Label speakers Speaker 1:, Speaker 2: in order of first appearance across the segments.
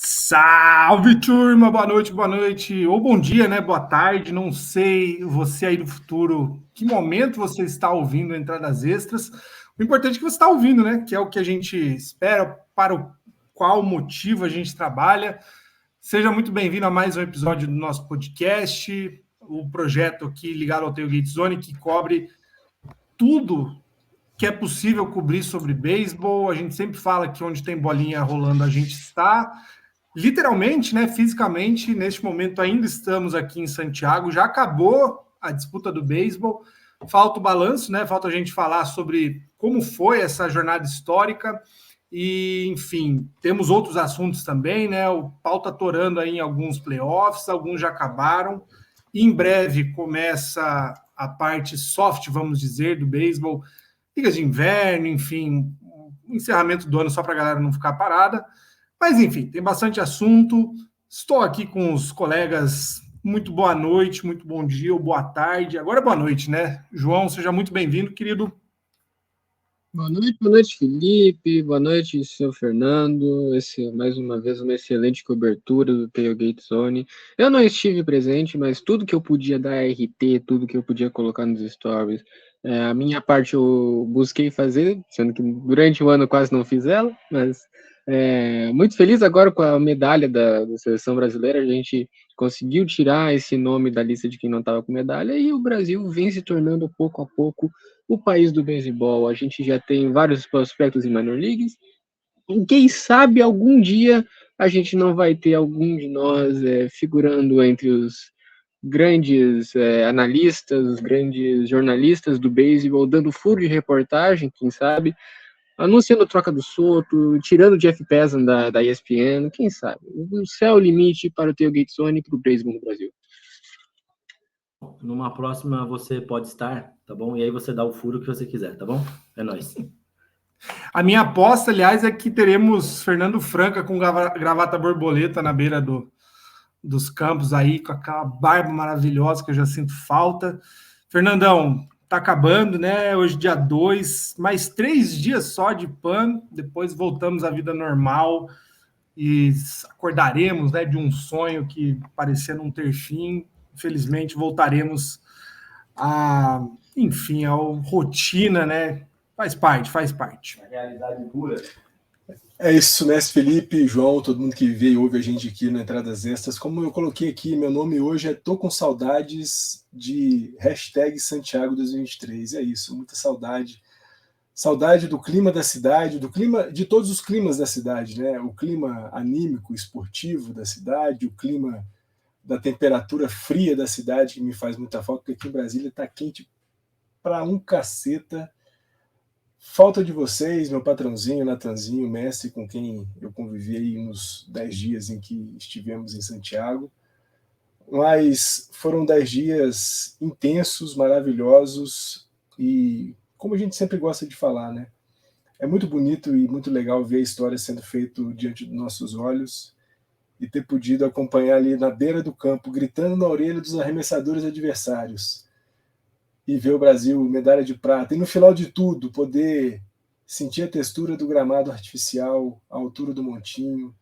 Speaker 1: Salve, turma! Boa noite, ou bom dia, né? Boa tarde, não sei, você aí do futuro, que momento você está ouvindo Entradas Extras. O importante é que você está ouvindo, né? Que é o que a gente espera, para o qual motivo a gente trabalha. Seja muito bem-vindo a mais um episódio do nosso podcast, o projeto aqui ligado ao Tailgate Zone, que cobre tudo que é possível cobrir sobre beisebol. A gente sempre fala que onde tem bolinha rolando a gente está. Literalmente, né, fisicamente, neste momento ainda estamos aqui em Santiago, já acabou a disputa do beisebol, falta o balanço, né, falta a gente falar sobre como foi essa jornada histórica e, enfim, temos outros assuntos também, né, o pau tá torando aí em alguns playoffs, alguns já acabaram, e em breve começa a parte soft, vamos dizer, do beisebol, ligas de inverno, enfim, encerramento do ano só para a galera não ficar parada. Mas, enfim, tem bastante assunto. Estou aqui com os colegas. Muito boa noite, muito bom dia ou boa tarde. Agora é boa noite, né? João, seja muito bem-vindo, querido.
Speaker 2: Boa noite, Felipe. Boa noite, seu Fernando. Mais uma vez, uma excelente cobertura do Tailgate Zone. Eu não estive presente, mas tudo que eu podia dar RT, tudo que eu podia colocar nos stories, a minha parte eu busquei fazer, sendo que durante o ano quase não fiz ela, mas muito feliz agora com a medalha da seleção brasileira. A gente conseguiu tirar esse nome da lista de quem não estava com medalha e o Brasil vem se tornando pouco a pouco o país do beisebol. A gente já tem vários prospectos em minor leagues. E quem sabe algum dia a gente não vai ter algum de nós figurando entre os grandes analistas, os grandes jornalistas do beisebol, dando furo de reportagem, quem sabe, anunciando troca do Soto, tirando o Jeff Passan da ESPN, quem sabe. O céu é o limite para o Tailgate Zone e para o beisebol no Brasil.
Speaker 3: Numa próxima você pode estar, tá bom? E aí você dá o furo que você quiser, tá bom? É nóis.
Speaker 1: A minha aposta, aliás, é que teremos Fernando Franca com gravata borboleta na beira dos campos aí, com aquela barba maravilhosa que eu já sinto falta. Fernandão, tá acabando, né? Hoje, dia 2, mais 3 dias só de PAN, depois voltamos à vida normal e acordaremos, né, de um sonho que parecia não ter fim. Infelizmente, voltaremos enfim, a rotina, né? Faz parte.
Speaker 3: A realidade pura.
Speaker 4: É isso, né, Felipe, João, todo mundo que vê e ouve a gente aqui no Entradas Extras. Como eu coloquei aqui, meu nome hoje é Tô com Saudades de #Santiago 2023. É isso, muita saudade. Saudade do clima da cidade, do clima, de todos os climas da cidade, né? O clima anímico, esportivo da cidade, o clima da temperatura fria da cidade, que me faz muita falta, porque aqui em Brasília tá quente pra um caceta. Falta de vocês, meu patrãozinho, Natanzinho, mestre, com quem eu convivi aí nos 10 dias em que estivemos em Santiago. Mas foram 10 dias intensos, maravilhosos e, como a gente sempre gosta de falar, né? É muito bonito e muito legal ver a história sendo feita diante dos nossos olhos e ter podido acompanhar ali na beira do campo, gritando na orelha dos arremessadores adversários e ver o Brasil medalha de prata. E no final de tudo, poder sentir a textura do gramado artificial, a altura do montinho,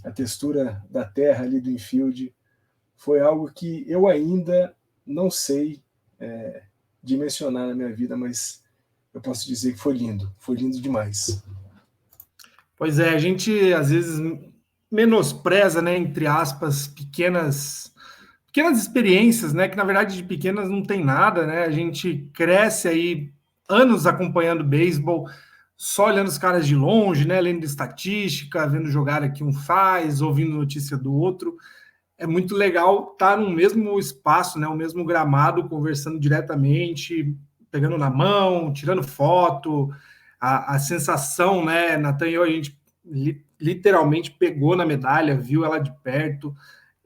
Speaker 4: a textura da terra ali do infield, foi algo que eu ainda não sei dimensionar na minha vida, mas eu posso dizer que foi lindo demais.
Speaker 1: Pois é, a gente às vezes menospreza, né, entre aspas, pequenas experiências, né, que na verdade de pequenas não tem nada, né? A gente cresce aí anos acompanhando beisebol, só olhando os caras de longe, né, lendo estatística, vendo jogar que um faz, ouvindo notícia do outro. É muito legal estar no mesmo espaço, né, o mesmo gramado, conversando diretamente, pegando na mão, tirando foto, a sensação, né, Natan e eu, a gente literalmente pegou na medalha, viu ela de perto,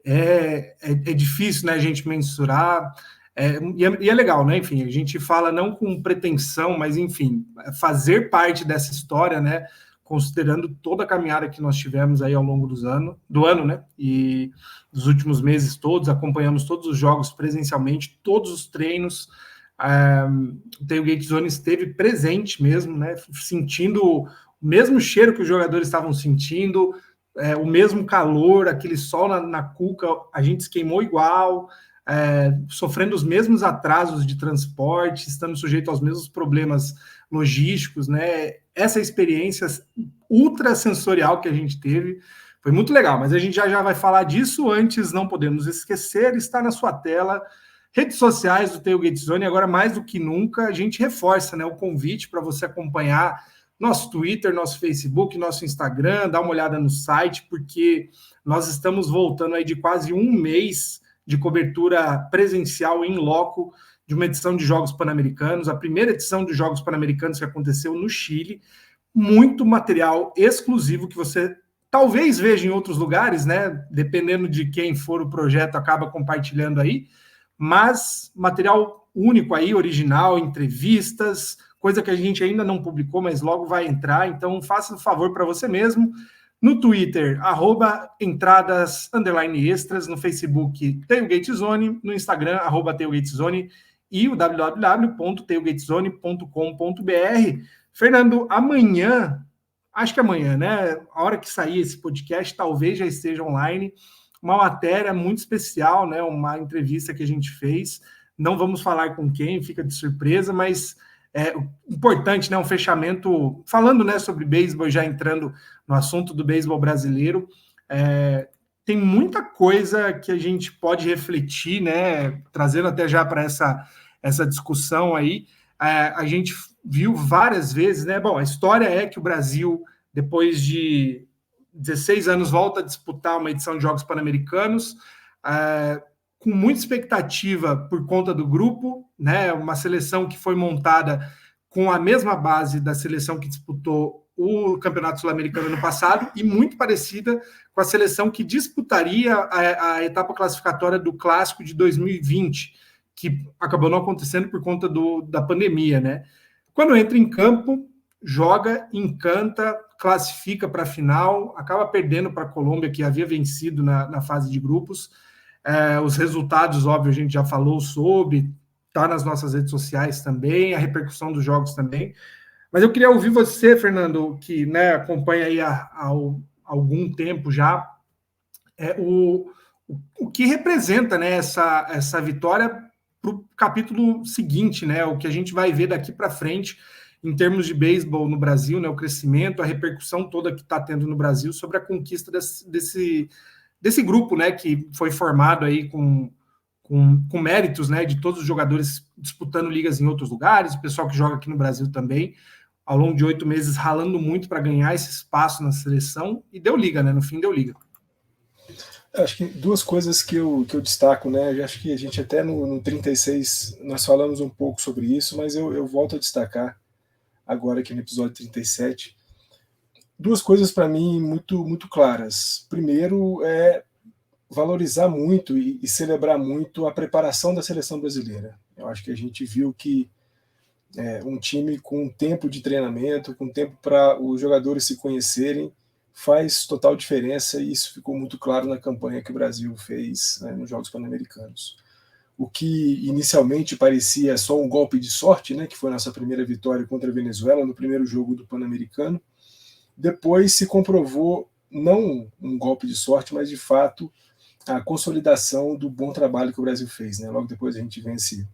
Speaker 1: é difícil, né, a gente mensurar, e é legal, né, enfim, a gente fala não com pretensão, mas, enfim, fazer parte dessa história, né, considerando toda a caminhada que nós tivemos aí ao longo do ano, né, e dos últimos meses todos, acompanhamos todos os jogos presencialmente, todos os treinos, o Tailgate Zone esteve presente mesmo, né, sentindo o mesmo cheiro que os jogadores estavam sentindo, o mesmo calor, aquele sol na cuca, a gente se queimou igual, sofrendo os mesmos atrasos de transporte, estando sujeito aos mesmos problemas logísticos, né? Essa experiência ultra sensorial que a gente teve foi muito legal, mas a gente já vai falar disso. Antes, não podemos esquecer, está na sua tela, redes sociais do Tailgate Zone. Agora, mais do que nunca, a gente reforça, né, o convite para você acompanhar nosso Twitter, nosso Facebook, nosso Instagram, dá uma olhada no site, porque nós estamos voltando aí de quase um mês de cobertura presencial em loco de uma edição de Jogos Pan-Americanos, a primeira edição dos Jogos Pan-Americanos que aconteceu no Chile. Muito material exclusivo que você talvez veja em outros lugares, né? Dependendo de quem for o projeto, acaba compartilhando aí, mas material único aí, original, entrevistas, coisa que a gente ainda não publicou, mas logo vai entrar. Então, faça um favor para você mesmo. No Twitter, @entradas_extras, no Facebook, Tailgate Zone, no Instagram, @Tailgate Zone, e o www.tailgatezone.com.br. Fernando, amanhã, acho que amanhã, né? A hora que sair esse podcast, talvez já esteja online, uma matéria muito especial, né? Uma entrevista que a gente fez. Não vamos falar com quem, fica de surpresa, mas importante, né? Um fechamento, falando, né, sobre beisebol, já entrando no assunto do beisebol brasileiro. Tem muita coisa que a gente pode refletir, né? Trazendo até já para essa discussão aí. A gente viu várias vezes, né? Bom, a história é que o Brasil, depois de 16 anos, volta a disputar uma edição de Jogos Pan-Americanos, com muita expectativa por conta do grupo, né? Uma seleção que foi montada com a mesma base da seleção que disputou o Campeonato Sul-Americano ano passado, e muito parecida com a seleção que disputaria a etapa classificatória do Clássico de 2020, que acabou não acontecendo por conta da pandemia, né? Quando entra em campo, joga, encanta, classifica para a final, acaba perdendo para a Colômbia, que havia vencido na fase de grupos. Os resultados, óbvio, a gente já falou sobre, está nas nossas redes sociais também, a repercussão dos jogos também. Mas eu queria ouvir você, Fernando, que, né, acompanha aí há algum tempo já, o que representa, né, essa vitória para o capítulo seguinte, né, o que a gente vai ver daqui para frente em termos de beisebol no Brasil, né, o crescimento, a repercussão toda que está tendo no Brasil sobre a conquista desse grupo, né, que foi formado aí com méritos, né, de todos os jogadores disputando ligas em outros lugares, o pessoal que joga aqui no Brasil também, ao longo de 8 meses ralando muito para ganhar esse espaço na seleção, e deu liga, né, no fim deu liga.
Speaker 4: Acho que duas coisas que eu destaco, né? Eu acho que a gente até no 36 nós falamos um pouco sobre isso, mas eu volto a destacar agora aqui no episódio 37. Duas coisas para mim muito, muito claras. Primeiro é valorizar muito e celebrar muito a preparação da seleção brasileira. Eu acho que a gente viu que um time com tempo de treinamento, com tempo para os jogadores se conhecerem, faz total diferença, e isso ficou muito claro na campanha que o Brasil fez, né, nos Jogos Pan-Americanos. O que inicialmente parecia só um golpe de sorte, né, que foi a nossa primeira vitória contra a Venezuela no primeiro jogo do Pan-Americano, depois se comprovou não um golpe de sorte, mas de fato a consolidação do bom trabalho que o Brasil fez, né? Logo depois a gente vence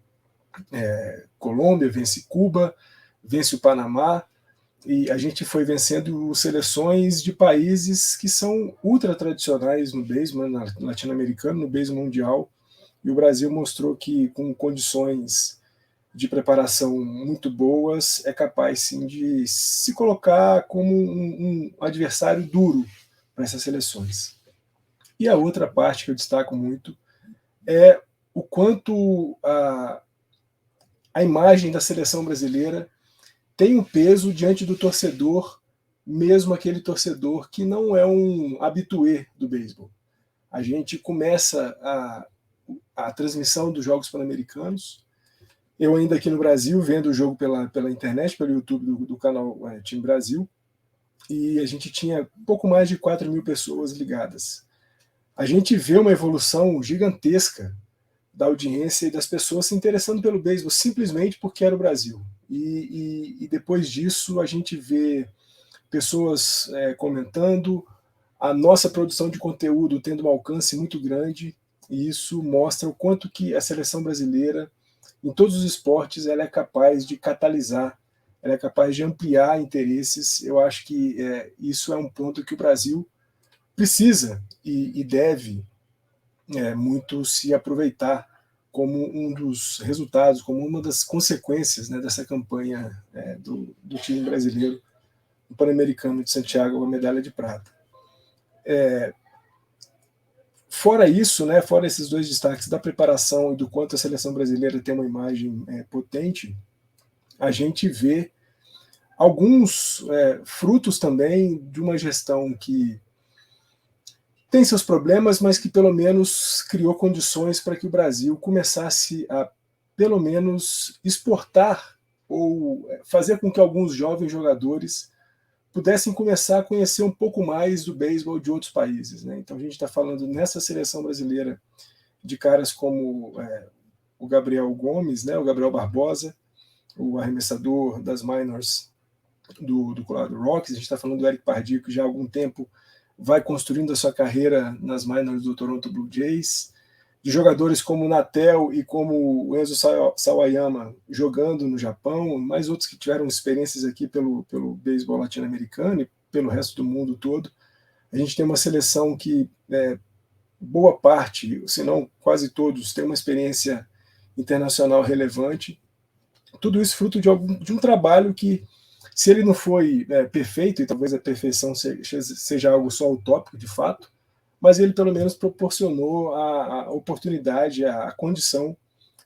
Speaker 4: Colômbia, vence Cuba, vence o Panamá, e a gente foi vencendo seleções de países que são ultra tradicionais no beisebol, né, latino-americano, no beisebol mundial, e o Brasil mostrou que com condições de preparação muito boas é capaz sim de se colocar como um adversário duro para essas seleções. E a outra parte que eu destaco muito é o quanto a imagem da seleção brasileira tem um peso diante do torcedor, mesmo aquele torcedor que não é um habitué do beisebol. A gente começa a transmissão dos Jogos Pan-Americanos, eu ainda aqui no Brasil, vendo o jogo pela internet, pelo YouTube do canal Time Brasil, e a gente tinha pouco mais de 4 mil pessoas ligadas. A gente vê uma evolução gigantesca da audiência e das pessoas se interessando pelo beisebol simplesmente porque era o Brasil. E depois disso a gente vê pessoas comentando, a nossa produção de conteúdo tendo um alcance muito grande, e isso mostra o quanto que a seleção brasileira, em todos os esportes, ela é capaz de catalisar, ela é capaz de ampliar interesses. Eu acho que isso é um ponto que o Brasil precisa e deve muito se aproveitar como um dos resultados, como uma das consequências, né, dessa campanha do time brasileiro no Pan-Americano de Santiago, a medalha de prata. Fora isso, né, fora esses dois destaques da preparação e do quanto a seleção brasileira tem uma imagem potente, a gente vê alguns frutos também de uma gestão que tem seus problemas, mas que pelo menos criou condições para que o Brasil começasse a, pelo menos, exportar ou fazer com que alguns jovens jogadores pudessem começar a conhecer um pouco mais do beisebol de outros países, né? Então a gente está falando nessa seleção brasileira de caras como o Gabriel Gomes, né? O Gabriel Barbosa, o arremessador das minors do Colorado Rockies. A gente está falando do Eric Pardue, que já há algum tempo vai construindo a sua carreira nas minors do Toronto Blue Jays, de jogadores como o Natel e como o Enzo Sawayama jogando no Japão, mais outros que tiveram experiências aqui pelo beisebol latino-americano e pelo resto do mundo todo. A gente tem uma seleção que boa parte, se não quase todos, tem uma experiência internacional relevante. Tudo isso fruto de um trabalho que, se ele não foi perfeito, e talvez a perfeição seja algo só utópico de fato, mas ele pelo menos proporcionou a oportunidade, a condição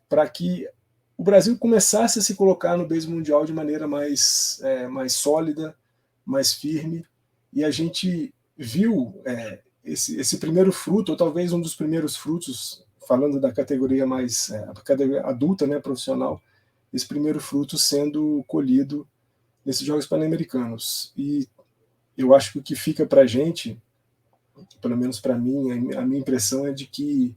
Speaker 4: para que o Brasil começasse a se colocar no beisebol mundial de maneira mais sólida, mais firme, e a gente viu esse primeiro fruto, ou talvez um dos primeiros frutos, falando da categoria mais categoria adulta, né, profissional, esse primeiro fruto sendo colhido nesses Jogos Pan-Americanos. E eu acho que o que fica para a gente, pelo menos para mim, a minha impressão é de que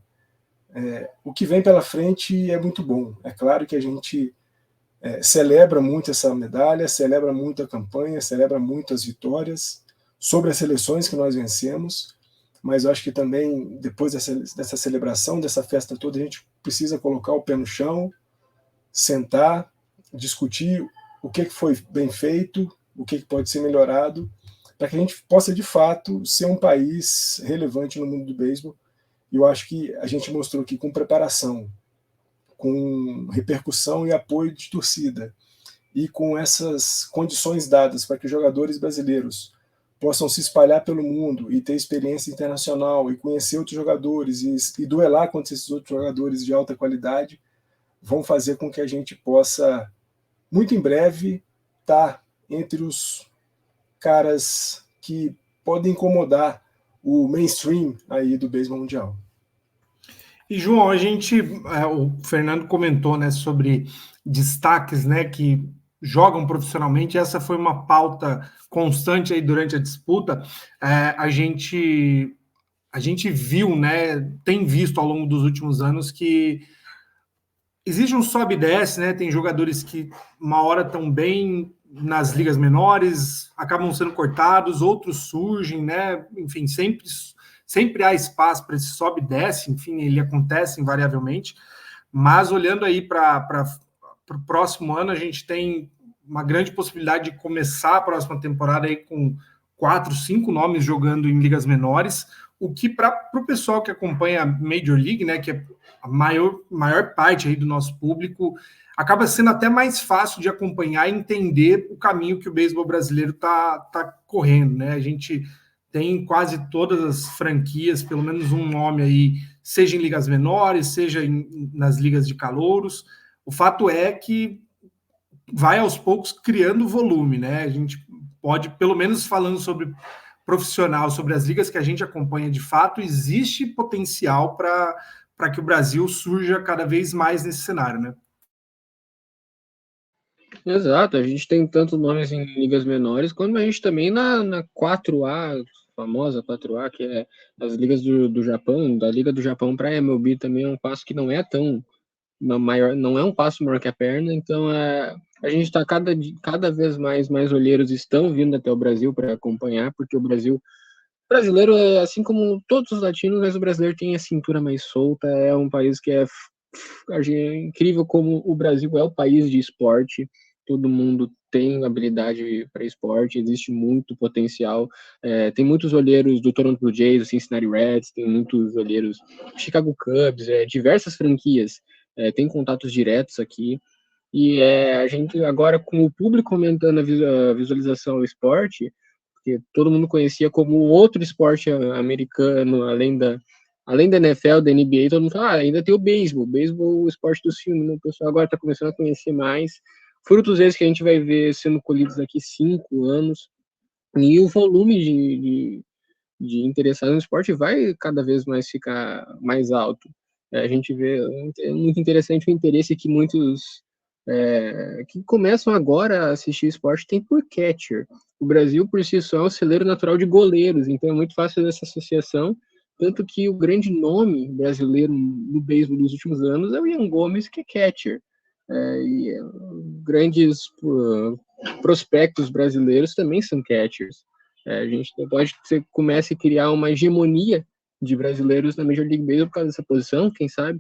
Speaker 4: o que vem pela frente é muito bom. É claro que a gente celebra muito essa medalha, celebra muito a campanha, celebra muito as vitórias sobre as seleções que nós vencemos, mas eu acho que também, depois dessa celebração, dessa festa toda, a gente precisa colocar o pé no chão, sentar, discutir o que foi bem feito, o que pode ser melhorado, para que a gente possa, de fato, ser um país relevante no mundo do beisebol. E eu acho que a gente mostrou que com preparação, com repercussão e apoio de torcida, e com essas condições dadas para que os jogadores brasileiros possam se espalhar pelo mundo e ter experiência internacional e conhecer outros jogadores e duelar contra esses outros jogadores de alta qualidade, vão fazer com que a gente possa, muito em breve, estar entre os caras que podem incomodar o mainstream aí do beisebol mundial.
Speaker 1: E, João, o Fernando comentou, né, sobre destaques, né, que jogam profissionalmente. Essa foi uma pauta constante aí durante a disputa. A gente viu, né, tem visto ao longo dos últimos anos que existe um sobe e desce, né? Tem jogadores que uma hora estão bem nas ligas menores, acabam sendo cortados, outros surgem, né? Enfim, sempre há espaço para esse sobe e desce, enfim, ele acontece invariavelmente. Mas olhando aí para o próximo ano, a gente tem uma grande possibilidade de começar a próxima temporada aí com 4, 5 nomes jogando em ligas menores, o que para o pessoal que acompanha a Major League, né, que é a maior parte aí do nosso público, acaba sendo até mais fácil de acompanhar e entender o caminho que o beisebol brasileiro tá correndo, né? A gente tem quase todas as franquias, pelo menos um nome aí, seja em ligas menores, seja nas ligas de calouros. O fato é que vai aos poucos criando volume, né? A gente pode, pelo menos falando sobre profissional, sobre as ligas que a gente acompanha de fato, existe potencial para que o Brasil surja cada vez mais nesse cenário, né?
Speaker 2: Exato, a gente tem tantos nomes em ligas menores, quanto a gente também na 4A, famosa 4A, que é as ligas do Japão, da Liga do Japão para a MLB também é um passo que não é tão maior, não é um passo maior que a perna, então a gente está cada vez mais olheiros estão vindo até o Brasil para acompanhar, porque o Brasil brasileiro é assim como todos os latinos, mas o brasileiro tem a cintura mais solta. É um país que é incrível como o Brasil é o país de esporte. Todo mundo tem habilidade para esporte, existe muito potencial. Tem muitos olheiros do Toronto Blue Jays, do Cincinnati Reds, tem muitos olheiros do Chicago Cubs, diversas franquias. Tem contatos diretos aqui. E a gente agora, com o público aumentando a visualização do esporte, porque todo mundo conhecia como outro esporte americano, além da NFL, da NBA, todo mundo fala, ainda tem o beisebol, o esporte dos filmes, né? O pessoal agora está começando a conhecer mais, frutos esses que a gente vai ver sendo colhidos daqui 5 anos, e o volume de interessados no esporte vai cada vez mais ficar mais alto. A gente vê, é muito interessante o interesse que muitos que começam agora a assistir esporte tem por catcher. O Brasil, por si só, é um celeiro natural de goleiros, então é muito fácil essa associação, tanto que o grande nome brasileiro no beisebol dos últimos anos é o Ian Gomes, que é catcher. Grandes prospectos brasileiros também são catchers. A gente pode que você comece a criar uma hegemonia de brasileiros na Major League Baseball por causa dessa posição, quem sabe?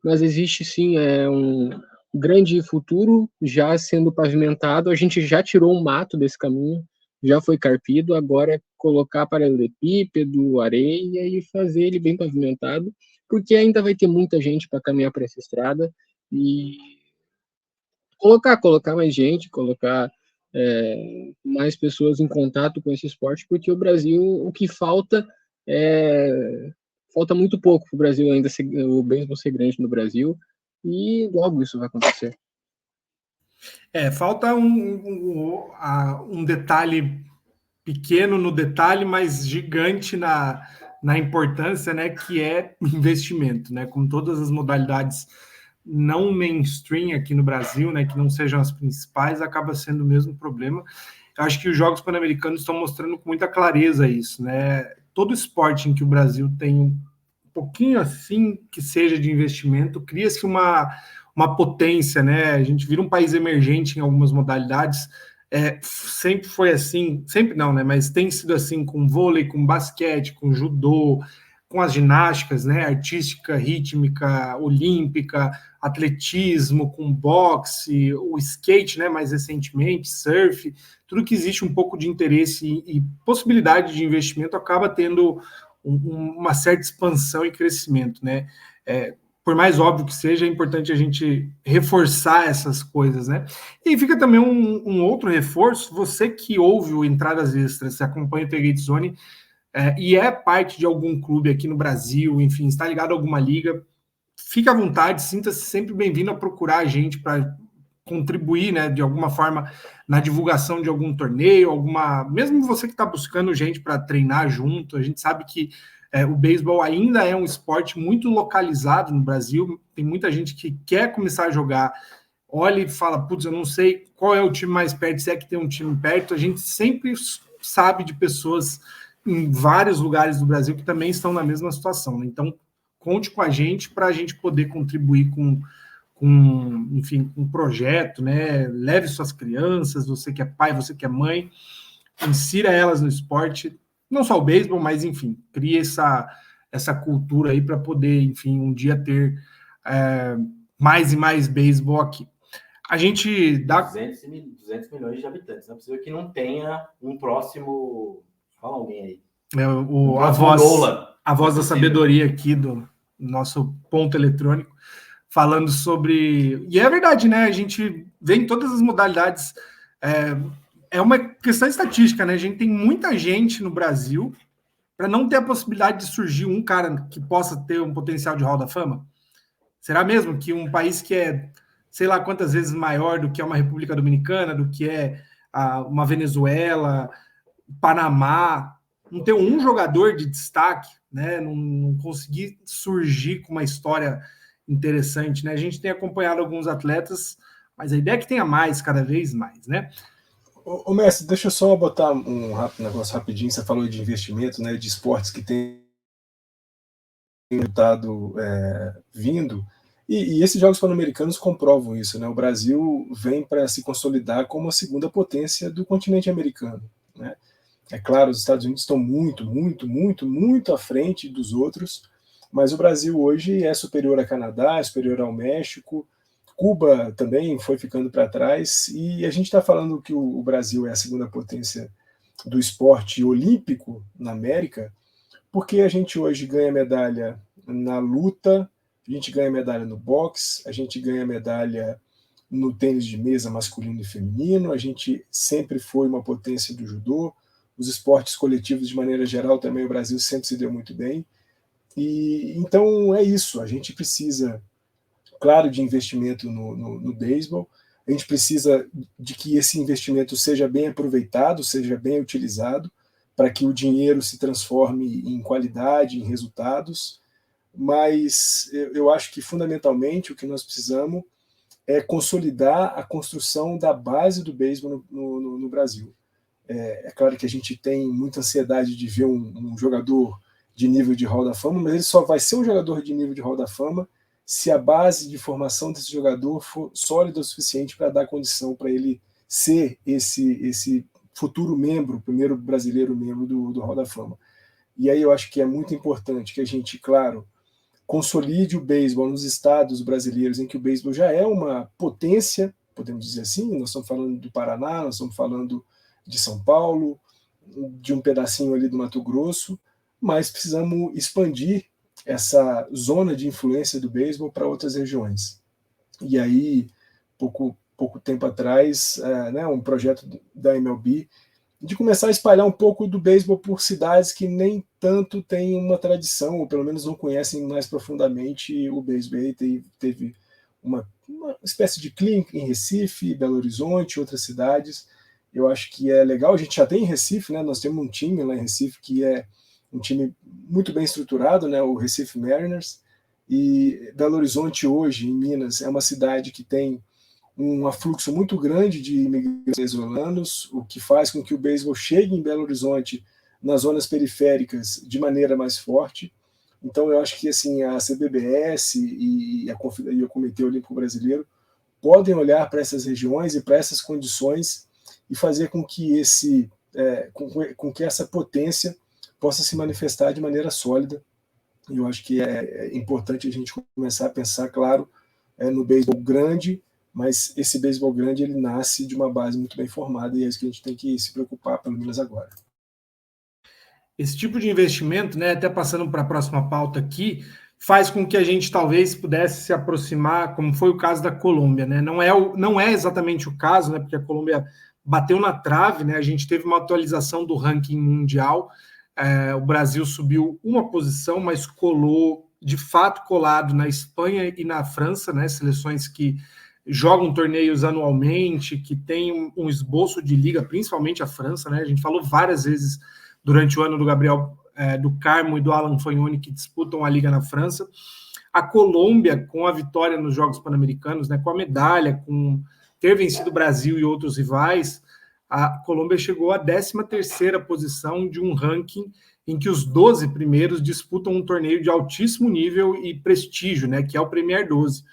Speaker 2: Mas existe sim um grande futuro já sendo pavimentado. A gente já tirou um mato desse caminho, já foi carpido, agora é colocar paralelepípedo, areia e fazer ele bem pavimentado, porque ainda vai ter muita gente para caminhar por essa estrada e colocar mais gente, colocar mais pessoas em contato com esse esporte, porque o Brasil, o que falta falta muito pouco para o Brasil ainda o beisebol ser grande no Brasil, e logo isso vai acontecer.
Speaker 1: Falta um detalhe pequeno no detalhe, mas gigante na importância, né, que é investimento, né, com todas as modalidades não mainstream aqui no Brasil, né, que não sejam as principais, acaba sendo o mesmo problema. Eu acho que os Jogos Pan-Americanos estão mostrando com muita clareza isso, né? Todo esporte em que o Brasil tem um pouquinho assim que seja de investimento, cria-se uma potência, né? A gente vira um país emergente em algumas modalidades. Sempre foi assim, sempre não, né? Mas tem sido assim com vôlei, com basquete, com judô, com as ginásticas, né? Artística, rítmica, olímpica, atletismo, com boxe, o skate, né? Mais recentemente, surf, tudo que existe um pouco de interesse e possibilidade de investimento acaba tendo uma certa expansão e crescimento, né? Por mais óbvio que seja, é importante a gente reforçar essas coisas, né? E fica também um outro reforço, você que ouve o Entradas Extras, se acompanha o Tailgate Zone, e é parte de algum clube aqui no Brasil, enfim, está ligado a alguma liga, fique à vontade, sinta-se sempre bem-vindo a procurar a gente para contribuir, né, de alguma forma na divulgação de algum torneio, mesmo você que está buscando gente para treinar junto, a gente sabe que o beisebol ainda é um esporte muito localizado no Brasil, tem muita gente que quer começar a jogar, olha e fala, putz, eu não sei qual é o time mais perto, se é que tem um time perto, a gente sempre sabe de pessoas em vários lugares do Brasil que também estão na mesma situação, né? Então, conte com a gente para a gente poder contribuir com um projeto, né? Leve suas crianças, você que é pai, você que é mãe, insira elas no esporte, não só o beisebol, mas, enfim, crie essa cultura aí para poder, enfim, um dia ter mais e mais beisebol aqui. A gente dá...
Speaker 3: 200 milhões de habitantes, não é possível que não tenha um próximo... Fala alguém aí.
Speaker 1: A voz da sabedoria aqui do nosso ponto eletrônico, falando sobre... E é verdade, né? A gente vê em todas as modalidades... É uma questão estatística, né? A gente tem muita gente no Brasil para não ter a possibilidade de surgir um cara que possa ter um potencial de Hall da Fama. Será mesmo que um país que é, sei lá quantas vezes maior do que é uma República Dominicana, do que é uma Venezuela, Panamá, não ter um jogador de destaque, né? Não conseguir surgir com uma história interessante, né? A gente tem acompanhado alguns atletas, mas a ideia é que tenha mais, cada vez mais, né?
Speaker 4: Ô mestre, deixa eu só botar um negócio rapidinho. Você falou de investimento, né? De esportes que tem resultado vindo. E esses Jogos Pan-Americanos comprovam isso, né? O Brasil vem para se consolidar como a segunda potência do continente americano, né? É claro, os Estados Unidos estão muito à frente dos outros, mas o Brasil hoje é superior a Canadá, é superior ao México, Cuba também foi ficando para trás, e a gente está falando que o Brasil é a segunda potência do esporte olímpico na América, porque a gente hoje ganha medalha na luta, a gente ganha medalha no boxe, a gente ganha medalha no tênis de mesa masculino e feminino, a gente sempre foi uma potência do judô, os esportes coletivos de maneira geral também o Brasil sempre se deu muito bem, e então é isso, a gente precisa, claro, de investimento no beisebol, a gente precisa de que esse investimento seja bem aproveitado, seja bem utilizado, para que o dinheiro se transforme em qualidade, em resultados, mas eu acho que fundamentalmente o que nós precisamos é consolidar a construção da base do beisebol no Brasil. É claro que a gente tem muita ansiedade de ver um jogador de nível de Hall da Fama, mas ele só vai ser um jogador de nível de Hall da Fama se a base de formação desse jogador for sólida o suficiente para dar condição para ele ser esse futuro membro, primeiro brasileiro membro do Hall da Fama. E aí eu acho que é muito importante que a gente, claro, consolide o beisebol nos estados brasileiros em que o beisebol já é uma potência, podemos dizer assim, nós estamos falando do Paraná, nós estamos falando de São Paulo, de um pedacinho ali do Mato Grosso, mas precisamos expandir essa zona de influência do beisebol para outras regiões. E aí, pouco tempo atrás, um projeto da MLB de começar a espalhar um pouco do beisebol por cidades que nem tanto têm uma tradição, ou pelo menos não conhecem mais profundamente o beisebol. Aí teve uma espécie de clínica em Recife, Belo Horizonte, outras cidades. Eu acho que é legal. A gente já tem em Recife, né? Nós temos um time lá em Recife que é um time muito bem estruturado, né? O Recife Mariners. E Belo Horizonte hoje, em Minas, é uma cidade que tem um afluxo muito grande de imigrantes venezuelanos, o que faz com que o beisebol chegue em Belo Horizonte, nas zonas periféricas, de maneira mais forte. Então, eu acho que assim, a CBBS e o Comitê Olímpico Brasileiro podem olhar para essas regiões e para essas condições e fazer com que com que essa potência possa se manifestar de maneira sólida. E eu acho que é importante a gente começar a pensar, claro, no beisebol grande, mas esse beisebol grande ele nasce de uma base muito bem formada e é isso que a gente tem que se preocupar, pelo menos agora.
Speaker 1: Esse tipo de investimento, né, até passando para a próxima pauta aqui, faz com que a gente talvez pudesse se aproximar, como foi o caso da Colômbia, né? Não é exatamente o caso, né, porque a Colômbia bateu na trave, né? A gente teve uma atualização do ranking mundial, o Brasil subiu uma posição, mas colou, de fato, colado na Espanha e na França, né? Seleções que jogam torneios anualmente, que tem um esboço de liga, principalmente a França, né? A gente falou várias vezes durante o ano do Gabriel do Carmo e do Alan Fagnoni, que disputam a liga na França. A Colômbia, com a vitória nos Jogos Pan-Americanos, né, com a medalha, com ter vencido o Brasil e outros rivais, a Colômbia chegou à 13ª posição de um ranking em que os 12 primeiros disputam um torneio de altíssimo nível e prestígio, né, que é o Premier 12.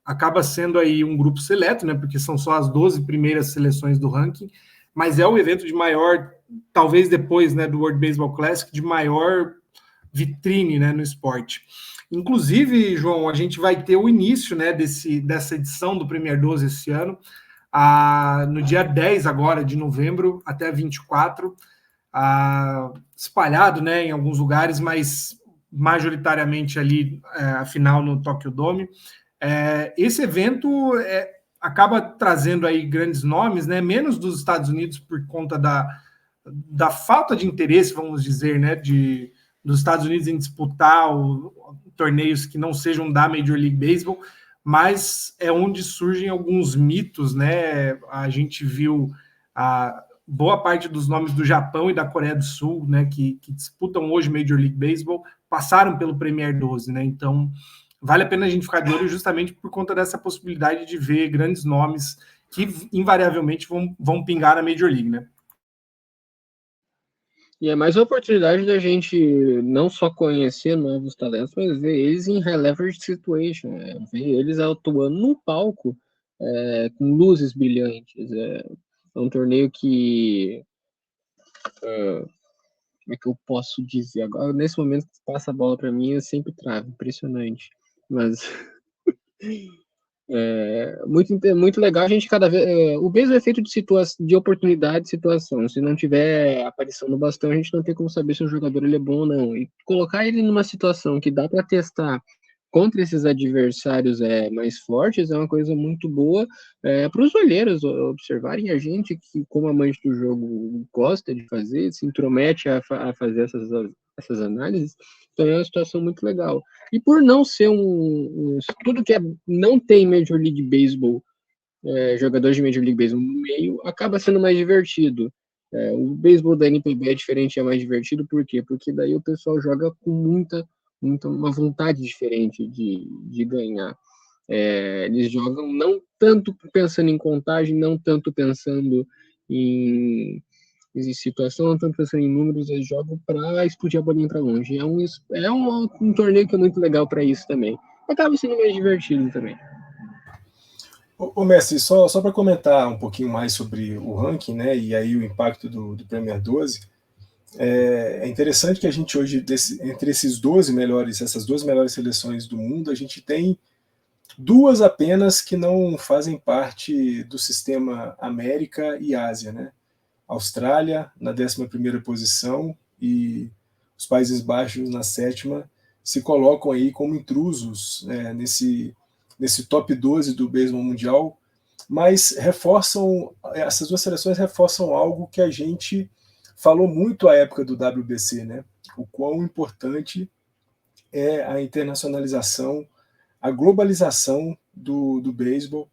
Speaker 1: Acaba sendo aí um grupo seleto, né, porque são só as 12 primeiras seleções do ranking, mas é o evento de maior, talvez depois, né, do World Baseball Classic, de maior vitrine, né, no esporte. Inclusive, João, a gente vai ter o início, né, dessa edição do Premier 12 esse ano, no dia 10 agora de novembro até 24, espalhado, né, em alguns lugares, mas majoritariamente ali, a final no Tokyo Dome. Esse evento acaba trazendo aí grandes nomes, né, menos dos Estados Unidos por conta da falta de interesse, vamos dizer, né, dos Estados Unidos em disputar torneios que não sejam da Major League Baseball, mas é onde surgem alguns mitos, né? A gente viu boa parte dos nomes do Japão e da Coreia do Sul, né, que disputam hoje Major League Baseball, passaram pelo Premier 12, né? Então, vale a pena a gente ficar de olho justamente por conta dessa possibilidade de ver grandes nomes que invariavelmente vão pingar na Major League, né?
Speaker 2: E é mais uma oportunidade da gente não só conhecer novos talentos, mas ver eles em high leverage situation, ver eles atuando num palco com luzes brilhantes. É um torneio que como é que eu posso dizer? Agora, nesse momento que passa a bola para mim, eu sempre travo, impressionante. Mas muito legal a gente cada vez. O beisebol é feito de oportunidade e situação. Se não tiver aparição no bastão, a gente não tem como saber se o jogador ele é bom ou não. E colocar ele numa situação que dá para testar contra esses adversários mais fortes é uma coisa muito boa para os olheiros observarem a gente, que, como amante do jogo, gosta de fazer, se intromete a fazer essas análises. Então é uma situação muito legal. E por não ser tudo que não tem Major League Baseball, jogadores de Major League Baseball no meio, acaba sendo mais divertido. O beisebol da NPB é diferente, é mais divertido, por quê? Porque daí o pessoal joga com uma vontade diferente de ganhar. Eles jogam não tanto pensando em contagem, não tanto pensando em situação, não tanto pensando em números, eles jogam para explodir a bolinha para longe. É um torneio que é muito legal para isso também. Acaba sendo mais divertido também.
Speaker 4: Ô Messi, só para comentar um pouquinho mais sobre o ranking, né, e aí o impacto do Premier 12, é interessante que a gente hoje, entre essas 12 melhores seleções do mundo, a gente tem 2 apenas que não fazem parte do sistema América e Ásia, né? Austrália na 11ª posição e os Países Baixos na 7ª se colocam aí como intrusos nesse top 12 do beisebol mundial, mas essas 2 seleções reforçam algo que a gente falou muito à época do WBC, né? O quão importante é a internacionalização, a globalização do beisebol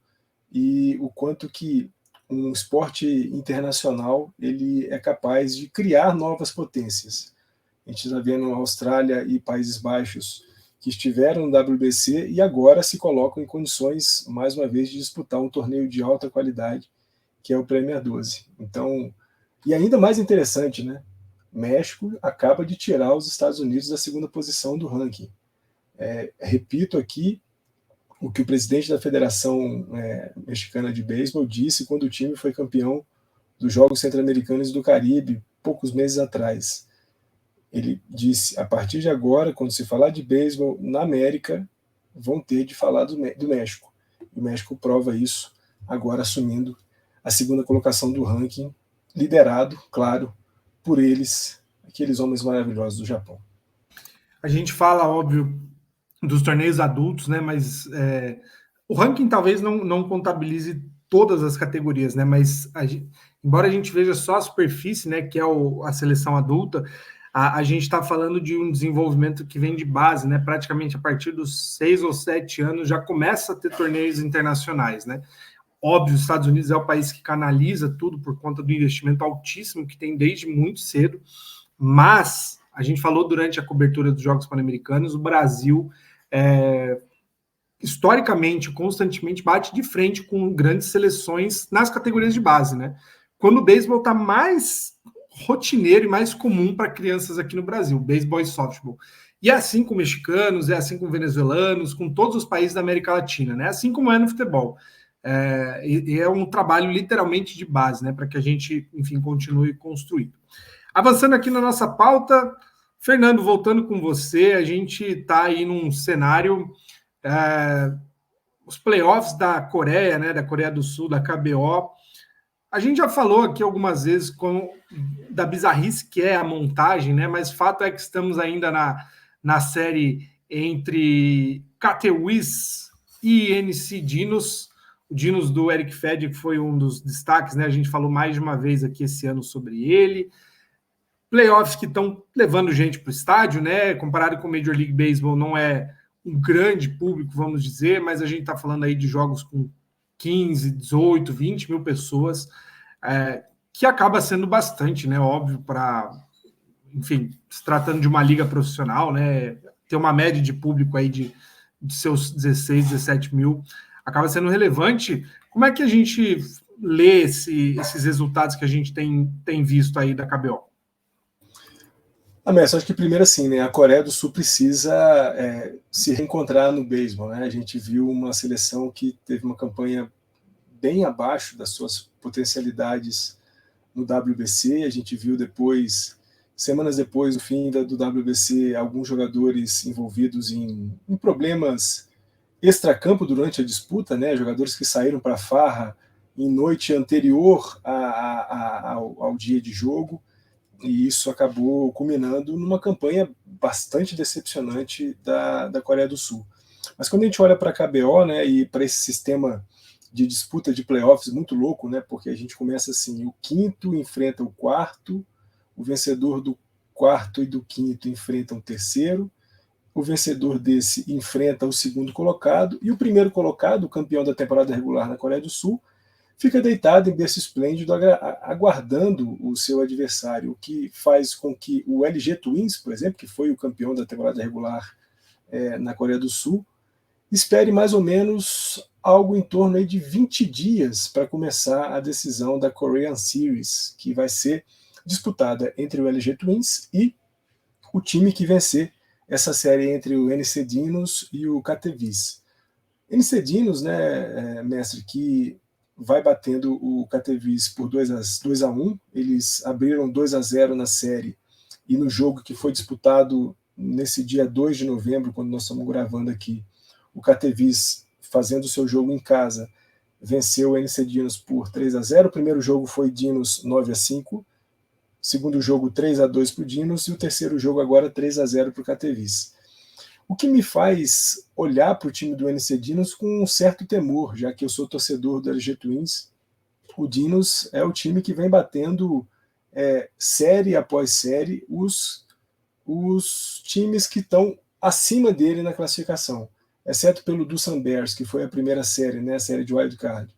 Speaker 4: e o quanto que um esporte internacional ele é capaz de criar novas potências. A gente está vendo a Austrália e Países Baixos que estiveram no WBC e agora se colocam em condições, mais uma vez, de disputar um torneio de alta qualidade, que é o Premier 12. Então, e ainda mais interessante, né? México acaba de tirar os Estados Unidos da 2ª posição do ranking. Repito aqui o que o presidente da Federação Mexicana de Beisebol disse quando o time foi campeão dos Jogos Centro-Americanos e do Caribe, poucos meses atrás. Ele disse, a partir de agora, quando se falar de beisebol na América, vão ter de falar do México. E o México prova isso, agora assumindo a 2ª colocação do ranking, liderado, claro, por eles, aqueles homens maravilhosos do Japão.
Speaker 1: A gente fala, óbvio, dos torneios adultos, né? Mas o ranking talvez não contabilize todas as categorias, né? Mas embora a gente veja só a superfície, né? Que é a seleção adulta, a gente está falando de um desenvolvimento que vem de base, né? Praticamente a partir dos 6 ou 7 anos já começa a ter torneios internacionais, né? Óbvio, os Estados Unidos é o país que canaliza tudo por conta do investimento altíssimo que tem desde muito cedo, mas a gente falou durante a cobertura dos Jogos Pan-Americanos, o Brasil, historicamente, constantemente, bate de frente com grandes seleções nas categorias de base, né? Quando o beisebol está mais rotineiro e mais comum para crianças aqui no Brasil, beisebol e softball. E é assim com mexicanos, é assim com venezuelanos, com todos os países da América Latina, né? Assim como é no futebol. É um trabalho literalmente de base, né? Para que a gente, enfim, continue construindo. Avançando aqui na nossa pauta, Fernando, voltando com você, a gente está aí num cenário, os playoffs da Coreia, né, da Coreia do Sul, da KBO. A gente já falou aqui algumas vezes da bizarrice que é a montagem, né, mas fato é que estamos ainda na série entre Cateuís e NC Dinos, o Dinos do Eric Fedde, que foi um dos destaques, né, a gente falou mais de uma vez aqui esse ano sobre ele. Playoffs que estão levando gente para o estádio, né? Comparado com o Major League Baseball, não é um grande público, vamos dizer, mas a gente está falando aí de jogos com 15, 18, 20 mil pessoas, que acaba sendo bastante, né? Óbvio, para, enfim, se tratando de uma liga profissional, né? Ter uma média de público aí de seus 16, 17 mil, acaba sendo relevante. Como é que a gente lê esses resultados que a gente tem visto aí da KBO?
Speaker 4: Messi, acho que primeiro assim, né, a Coreia do Sul precisa se reencontrar no beisebol, né? A gente viu uma seleção que teve uma campanha bem abaixo das suas potencialidades no WBC. A gente viu depois, semanas depois do fim do WBC, alguns jogadores envolvidos em problemas extracampo durante a disputa, né? Jogadores que saíram para a farra em noite anterior ao dia de jogo, e isso acabou culminando numa campanha bastante decepcionante da Coreia do Sul. Mas quando a gente olha para a KBO, né, e para esse sistema de disputa de playoffs muito louco, né, porque a gente começa assim, o quinto enfrenta o quarto, o vencedor do quarto e do quinto enfrentam o terceiro, o vencedor desse enfrenta o segundo colocado, e o primeiro colocado, o campeão da temporada regular na Coreia do Sul, fica deitado em berço esplêndido, aguardando o seu adversário, o que faz com que o LG Twins, por exemplo, que foi o campeão da temporada regular na Coreia do Sul, espere mais ou menos algo em torno aí de 20 dias para começar a decisão da Korean Series, que vai ser disputada entre o LG Twins e o time que vencer essa série entre o NC Dinos e o KT-Viz. NC Dinos, né, mestre, que vai batendo o KT-Viz por 2-1, eles abriram 2-0 na série, e no jogo que foi disputado nesse dia 2 de novembro, quando nós estamos gravando aqui, o KT-Viz, fazendo o seu jogo em casa, venceu o NC Dinos por 3-0, o primeiro jogo foi Dinos 9-5, segundo jogo 3-2 para o Dinos, e o terceiro jogo agora 3-0 para o KT-Viz. O que me faz olhar para o time do NC Dinos com um certo temor, já que eu sou torcedor do LG Twins. O Dinos é o time que vem batendo série após série os times que estão acima dele na classificação, exceto pelo Doosan Bears, que foi a primeira série, né, a série de wildcard.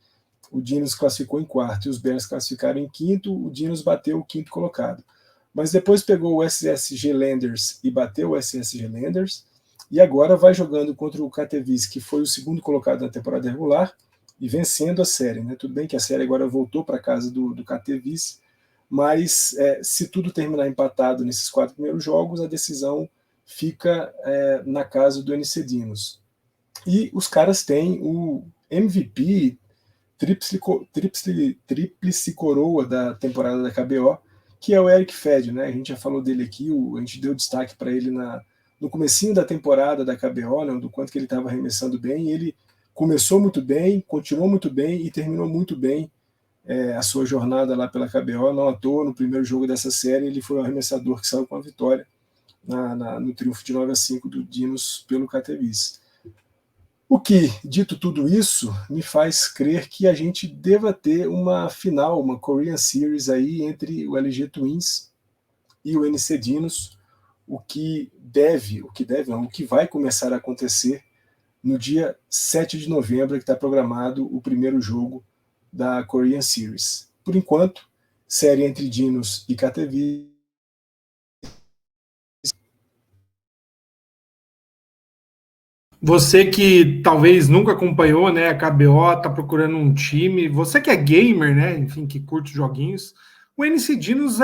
Speaker 4: O Dinos classificou em quarto e os Bears classificaram em quinto, o Dinos bateu o quinto colocado. Mas depois pegou o SSG Landers e bateu o SSG Landers, e agora vai jogando contra o KT-Viz, que foi o segundo colocado na temporada regular, e vencendo a série. Né? Tudo bem que a série agora voltou para casa do KT-Viz, mas se tudo terminar empatado nesses 4 primeiros jogos, a decisão fica na casa do NC Dinos. E os caras têm o MVP, tríplice coroa da temporada da KBO, que é o Eric Fed, né? A gente já falou dele aqui, a gente deu destaque para ele no comecinho da temporada da KBO, né, do quanto que ele estava arremessando bem. Ele começou muito bem, continuou muito bem e terminou muito bem a sua jornada lá pela KBO. Não à toa, no primeiro jogo dessa série, ele foi o arremessador que saiu com a vitória no triunfo de 9-5 do Dinos pelo KT-Viz. O que, dito tudo isso, me faz crer que a gente deva ter uma final, uma Korean Series aí entre o LG Twins e o NC Dinos, o que vai começar a acontecer no dia 7 de novembro, que está programado o primeiro jogo da Korean Series. Por enquanto, série entre Dinos e KT-Viz.
Speaker 1: Você que talvez nunca acompanhou, né, a KBO, está procurando um time, você que é gamer, né, enfim, que curte joguinhos, o NC Dinos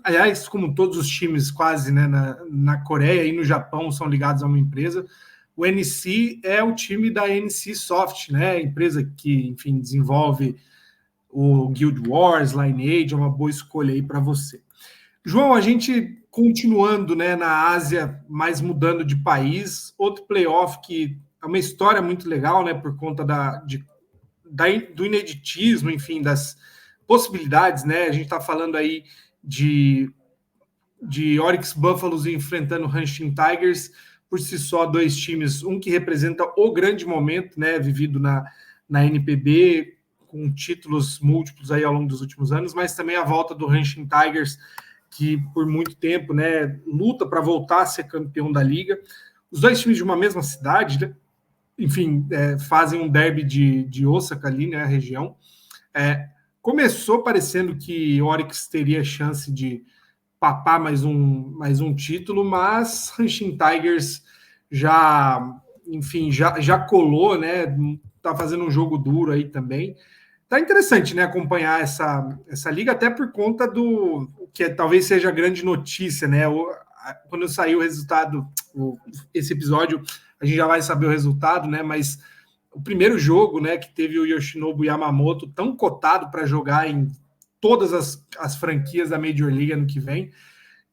Speaker 1: aliás, como todos os times quase, né, na Coreia e no Japão são ligados a uma empresa, o NC é o time da NC Soft, né, empresa que, enfim, desenvolve o Guild Wars, Lineage, é uma boa escolha aí para você. João, a gente continuando, né, na Ásia, mas mudando de país, outro playoff que é uma história muito legal, né, por conta do ineditismo, enfim, das possibilidades, né, a gente está falando aí de Oryx Buffaloes enfrentando Hanshin Tigers, por si só, 2 times, um que representa o grande momento, né, vivido na NPB, com títulos múltiplos aí ao longo dos últimos anos, mas também a volta do Hanshin Tigers, que por muito tempo, né, luta para voltar a ser campeão da liga. Os 2 times de uma mesma cidade, né, enfim, fazem um derby de Osaka ali, né, a região. Começou parecendo que Oryx teria chance de papar mais um título, mas Hanshin Tigers já colou, né, tá fazendo um jogo duro aí também. Tá interessante, né, acompanhar essa liga, até por conta do que talvez seja a grande notícia, né? Quando sair o resultado, esse episódio, a gente já vai saber o resultado, né? Mas o primeiro jogo, né, que teve o Yoshinobu Yamamoto tão cotado para jogar em todas as franquias da Major League ano que vem.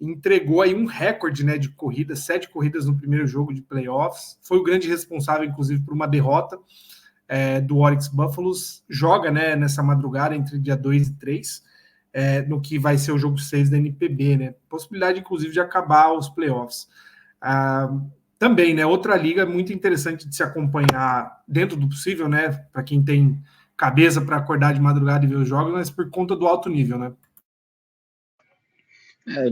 Speaker 1: Entregou aí um recorde, né, de corridas, 7 corridas no primeiro jogo de playoffs. Foi o grande responsável, inclusive, por uma derrota do Oryx Buffaloes. Joga, né, nessa madrugada entre dia 2 e 3, no que vai ser o jogo 6 da NPB, né? Possibilidade, inclusive, de acabar os playoffs. Também, né, outra liga muito interessante de se acompanhar dentro do possível, né, para quem tem cabeça para acordar de madrugada e ver os jogos, mas por conta do alto nível, né?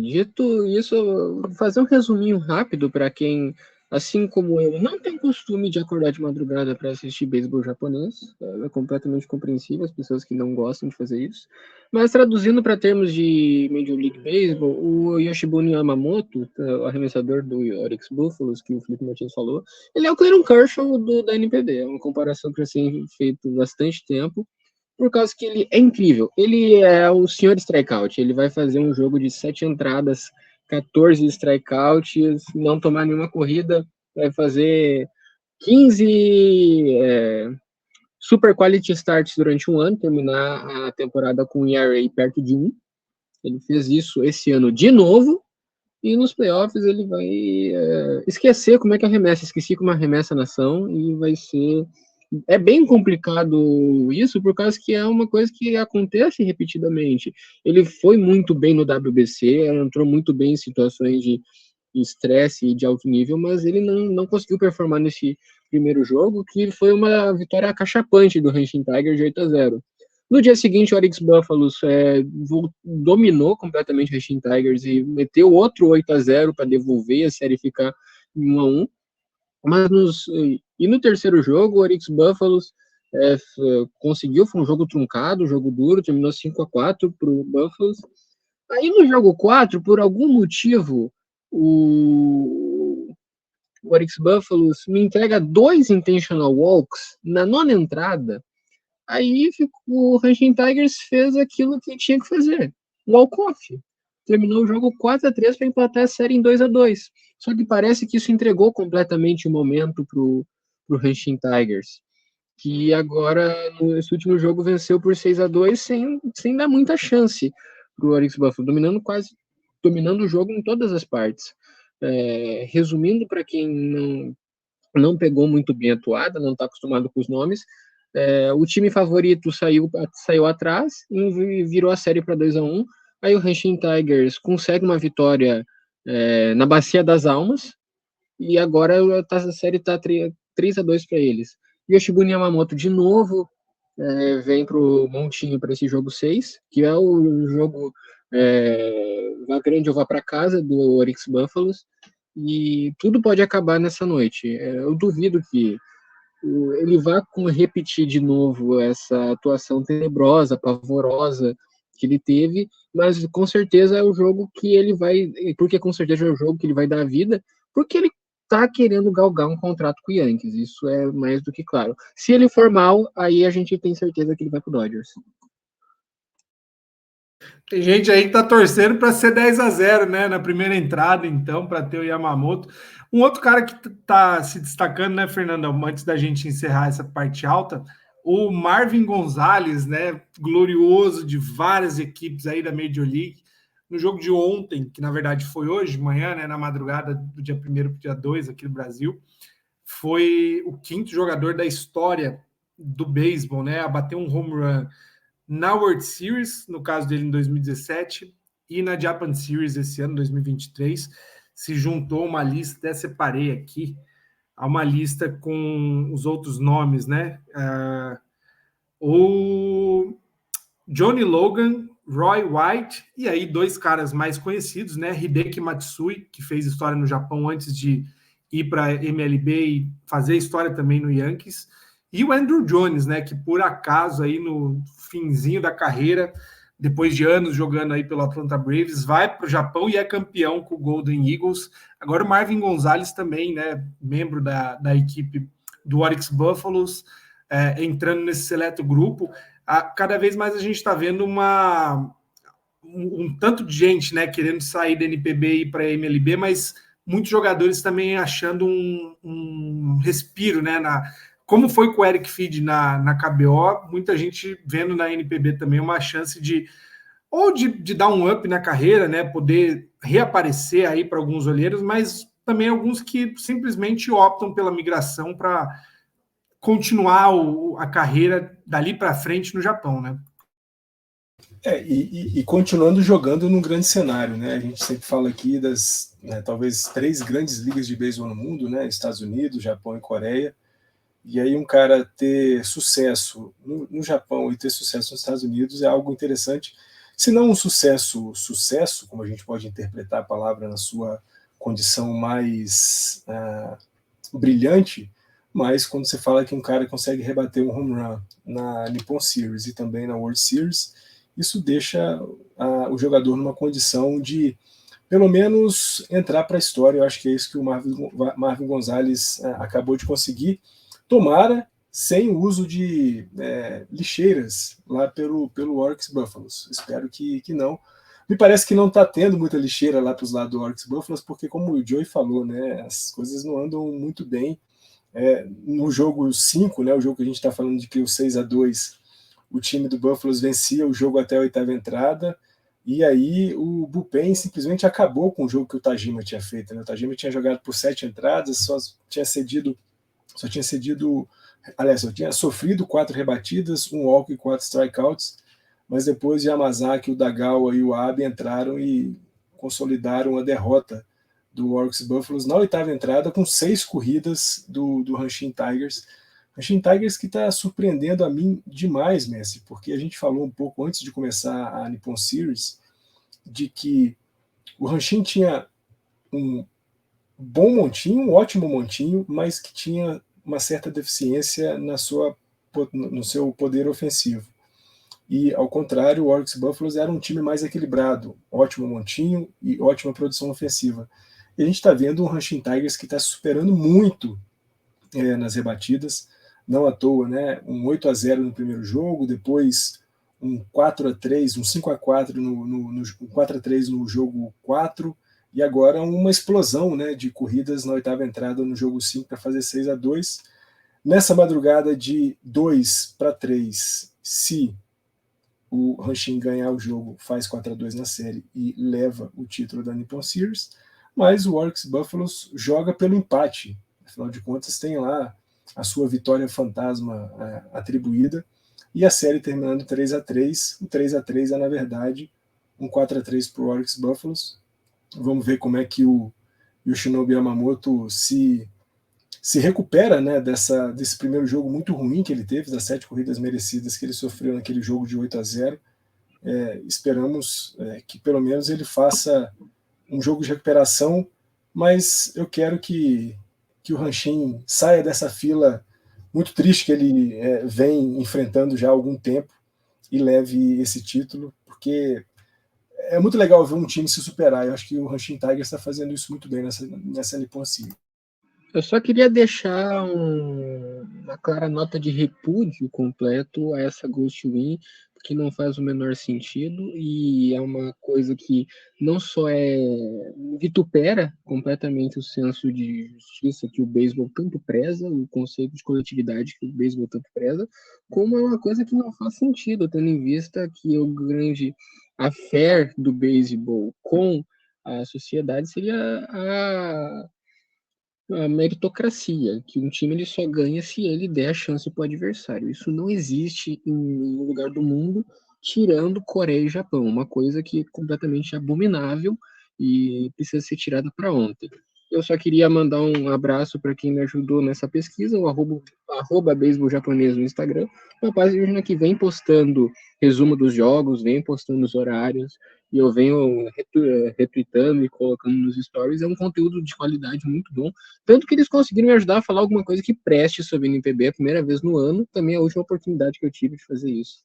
Speaker 2: Dito isso, vou fazer um resuminho rápido para quem, assim como eu, não tem costume de acordar de madrugada para assistir beisebol japonês. É completamente compreensível as pessoas que não gostam de fazer isso. Mas traduzindo para termos de Major League Baseball, o Yoshibune Yamamoto, o arremessador do Oryx Buffaloes, que o Felipe Martins falou, ele é o Clayton Kershaw da NPB. É uma comparação que eu tenho feito bastante tempo, por causa que ele é incrível. Ele é o senhor strikeout. Ele vai fazer um jogo de 7 entradas, 14 strikeouts, não tomar nenhuma corrida, vai fazer 15 super quality starts durante um ano, terminar a temporada com um ERA perto de 1. Ele fez isso esse ano de novo, e nos playoffs ele vai esquecer como é que arremessa. Esqueci como arremessa a nação, e vai ser... É bem complicado isso, por causa que é uma coisa que acontece repetidamente. Ele foi muito bem no WBC, entrou muito bem em situações de estresse e de alto nível, mas ele não conseguiu performar nesse primeiro jogo, que foi uma vitória acachapante do Hanshin Tigers de 8-0. No dia seguinte, o Oryx Buffaloes dominou completamente o Hanshin Tigers e meteu outro 8-0 para devolver a série ficar em 1-1. Mas no terceiro jogo, o Oryx Buffaloes conseguiu, foi um jogo truncado, um jogo duro, terminou 5-4 para o Buffaloes. Aí no jogo 4, por algum motivo, o Oryx Buffaloes me entrega 2 intentional walks na 9ª entrada. Aí o Hanshin Tigers fez aquilo que tinha que fazer, walk-off. Terminou o jogo 4-3 para empatar a série em 2-2. Só que parece que isso entregou completamente o momento pro Hanshin Tigers, que agora, nesse último jogo, venceu por 6-2 sem dar muita chance pro Oryx Buffalo, dominando o jogo em todas as partes. Resumindo, para quem não pegou muito bem a toada, não está acostumado com os nomes, o time favorito saiu atrás e virou a série para 2-1. Aí o Hanshin Tigers consegue uma vitória na Bacia das Almas, e agora a série está 3-2 para eles. Yoshibune Yamamoto de novo vem para o montinho para esse jogo 6, que é o jogo vá grande ou vá para casa do Oryx Buffaloes, e tudo pode acabar nessa noite. Eu duvido que ele vá repetir de novo essa atuação tenebrosa, pavorosa que ele teve, mas com certeza é o jogo que ele vai, porque com certeza é o jogo que ele vai dar a vida, porque ele tá querendo galgar um contrato com o Yankees, isso é mais do que claro. Se ele for mal, aí a gente tem certeza que ele vai pro Dodgers.
Speaker 1: Tem gente aí que tá torcendo para ser 10-0, né, na primeira entrada, então, para ter o Yamamoto. Um outro cara que tá se destacando, né, Fernandão, antes da gente encerrar essa parte alta, o Marvin Gonzalez, né, glorioso de várias equipes aí da Major League, no jogo de ontem, que na verdade foi hoje de manhã, né, na madrugada do dia 1º para o dia 2 aqui no Brasil, foi o 5º jogador da história do beisebol, né, a bater um home run na World Series, no caso dele em 2017, e na Japan Series esse ano, 2023, se juntou uma lista, até separei aqui, a uma lista com os outros nomes, né? O Johnny Logan, Roy White, e aí 2 caras mais conhecidos, né? Hideki Matsui, que fez história no Japão antes de ir para MLB e fazer história também no Yankees, e o Andrew Jones, né? Que por acaso aí no finzinho da carreira, depois de anos jogando aí pelo Atlanta Braves, vai para o Japão e é campeão com o Golden Eagles. Agora o Marvin Gonzalez também, né? Membro da equipe do Oryx Buffaloes, entrando nesse seleto grupo. Cada vez mais a gente está vendo um tanto de gente, né, querendo sair da NPB e ir para a MLB, mas muitos jogadores também achando um respiro, né, como foi com o Eric Feed na KBO, muita gente vendo na NPB também uma chance de ou de dar um up na carreira, né, poder reaparecer aí para alguns olheiros, mas também alguns que simplesmente optam pela migração para continuar a carreira dali para frente no Japão, né?
Speaker 4: E continuando jogando num grande cenário, né? A gente sempre fala aqui das, né, talvez 3 grandes ligas de beisebol no mundo, né? Estados Unidos, Japão e Coreia. E aí um cara ter sucesso no Japão e ter sucesso nos Estados Unidos é algo interessante. Se não um sucesso, como a gente pode interpretar a palavra na sua condição mais brilhante, mas quando você fala que um cara consegue rebater um home run na Nippon Series e também na World Series, isso deixa o jogador numa condição de, pelo menos, entrar para a história. Eu acho que é isso que o Marvin Gonzalez acabou de conseguir. Tomara sem o uso de lixeiras lá pelo Oryx Buffaloes. Espero que não. Me parece que não está tendo muita lixeira lá para os lados do Oryx Buffaloes, porque, como o Joey falou, né, as coisas não andam muito bem. No jogo 5, né, o jogo que a gente está falando de que o 6-2, o time do Buffaloes vencia o jogo até a 8ª entrada, e aí o bullpen simplesmente acabou com o jogo que o Tajima tinha feito. Né? O Tajima tinha jogado por 7 entradas, só tinha sofrido 4 rebatidas, 1 walk e 4 strikeouts, mas depois Yamazaki, o Dagawa e o Abe entraram e consolidaram a derrota do Oryx Buffaloes na 8ª entrada, com 6 corridas do Hanshin Tigers. Hanshin Tigers que está surpreendendo a mim demais, Messi, porque a gente falou um pouco antes de começar a Nippon Series de que o Hanshin tinha um bom montinho, um ótimo montinho, mas que tinha uma certa deficiência no seu poder ofensivo. E, ao contrário, o Oryx Buffaloes era um time mais equilibrado, ótimo montinho e ótima produção ofensiva. E a gente está vendo um Hanshin Tigers que está se superando muito nas rebatidas, não à toa, né? Um 8-0 no primeiro jogo, depois um 4-3, um 5-4 no 4-3 no jogo 4, e agora uma explosão, né, de corridas na 8ª entrada no jogo 5 para fazer 6-2. Nessa madrugada de 2-3, se o Hanshin ganhar o jogo, faz 4-2 na série e leva o título da Nippon Series, mas o Oryx Buffaloes joga pelo empate. Afinal de contas, tem lá a sua vitória fantasma atribuída, e a série terminando 3-3. O 3-3 é, na verdade, um 4-3 para o Oryx Buffaloes. Vamos ver como é que o Yoshinobu Yamamoto se recupera, né, desse primeiro jogo muito ruim que ele teve, das 7 corridas merecidas que ele sofreu naquele jogo de 8-0. Esperamos que pelo menos ele faça um jogo de recuperação, mas eu quero que o Hanshin saia dessa fila muito triste que ele vem enfrentando já há algum tempo e leve esse título, porque é muito legal ver um time se superar. Eu acho que o Hanshin Tigers está fazendo isso muito bem nessa Nippon Series.
Speaker 2: Eu só queria deixar uma clara nota de repúdio completo a essa Ghost Win, que não faz o menor sentido, e é uma coisa que não só vitupera completamente o senso de justiça que o beisebol tanto preza, o conceito de coletividade que o beisebol tanto preza, como é uma coisa que não faz sentido, tendo em vista que o grande affair do beisebol com a sociedade seria a meritocracia, que um time ele só ganha se ele der a chance para o adversário. Isso não existe em nenhum lugar do mundo, tirando Coreia e Japão, uma coisa que é completamente abominável e precisa ser tirada para ontem. Eu só queria mandar um abraço para quem me ajudou nessa pesquisa, o arroba beisebol japonês no Instagram, uma página que vem postando resumo dos jogos, vem postando os horários, e eu venho retweetando e colocando nos stories. É um conteúdo de qualidade muito bom, tanto que eles conseguiram me ajudar a falar alguma coisa que preste sobre o NPB a primeira vez no ano, também é a última oportunidade que eu tive de fazer isso.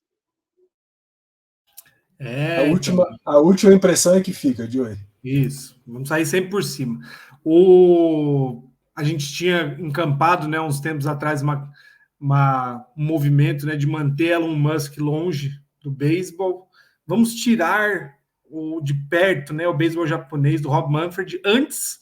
Speaker 4: A última impressão é que fica, Joey.
Speaker 1: Isso, vamos sair sempre por cima. A gente tinha encampado, né, uns tempos atrás um movimento, né, de manter Elon Musk longe do beisebol. Vamos tirar de perto, né, o beisebol japonês do Rob Manfred antes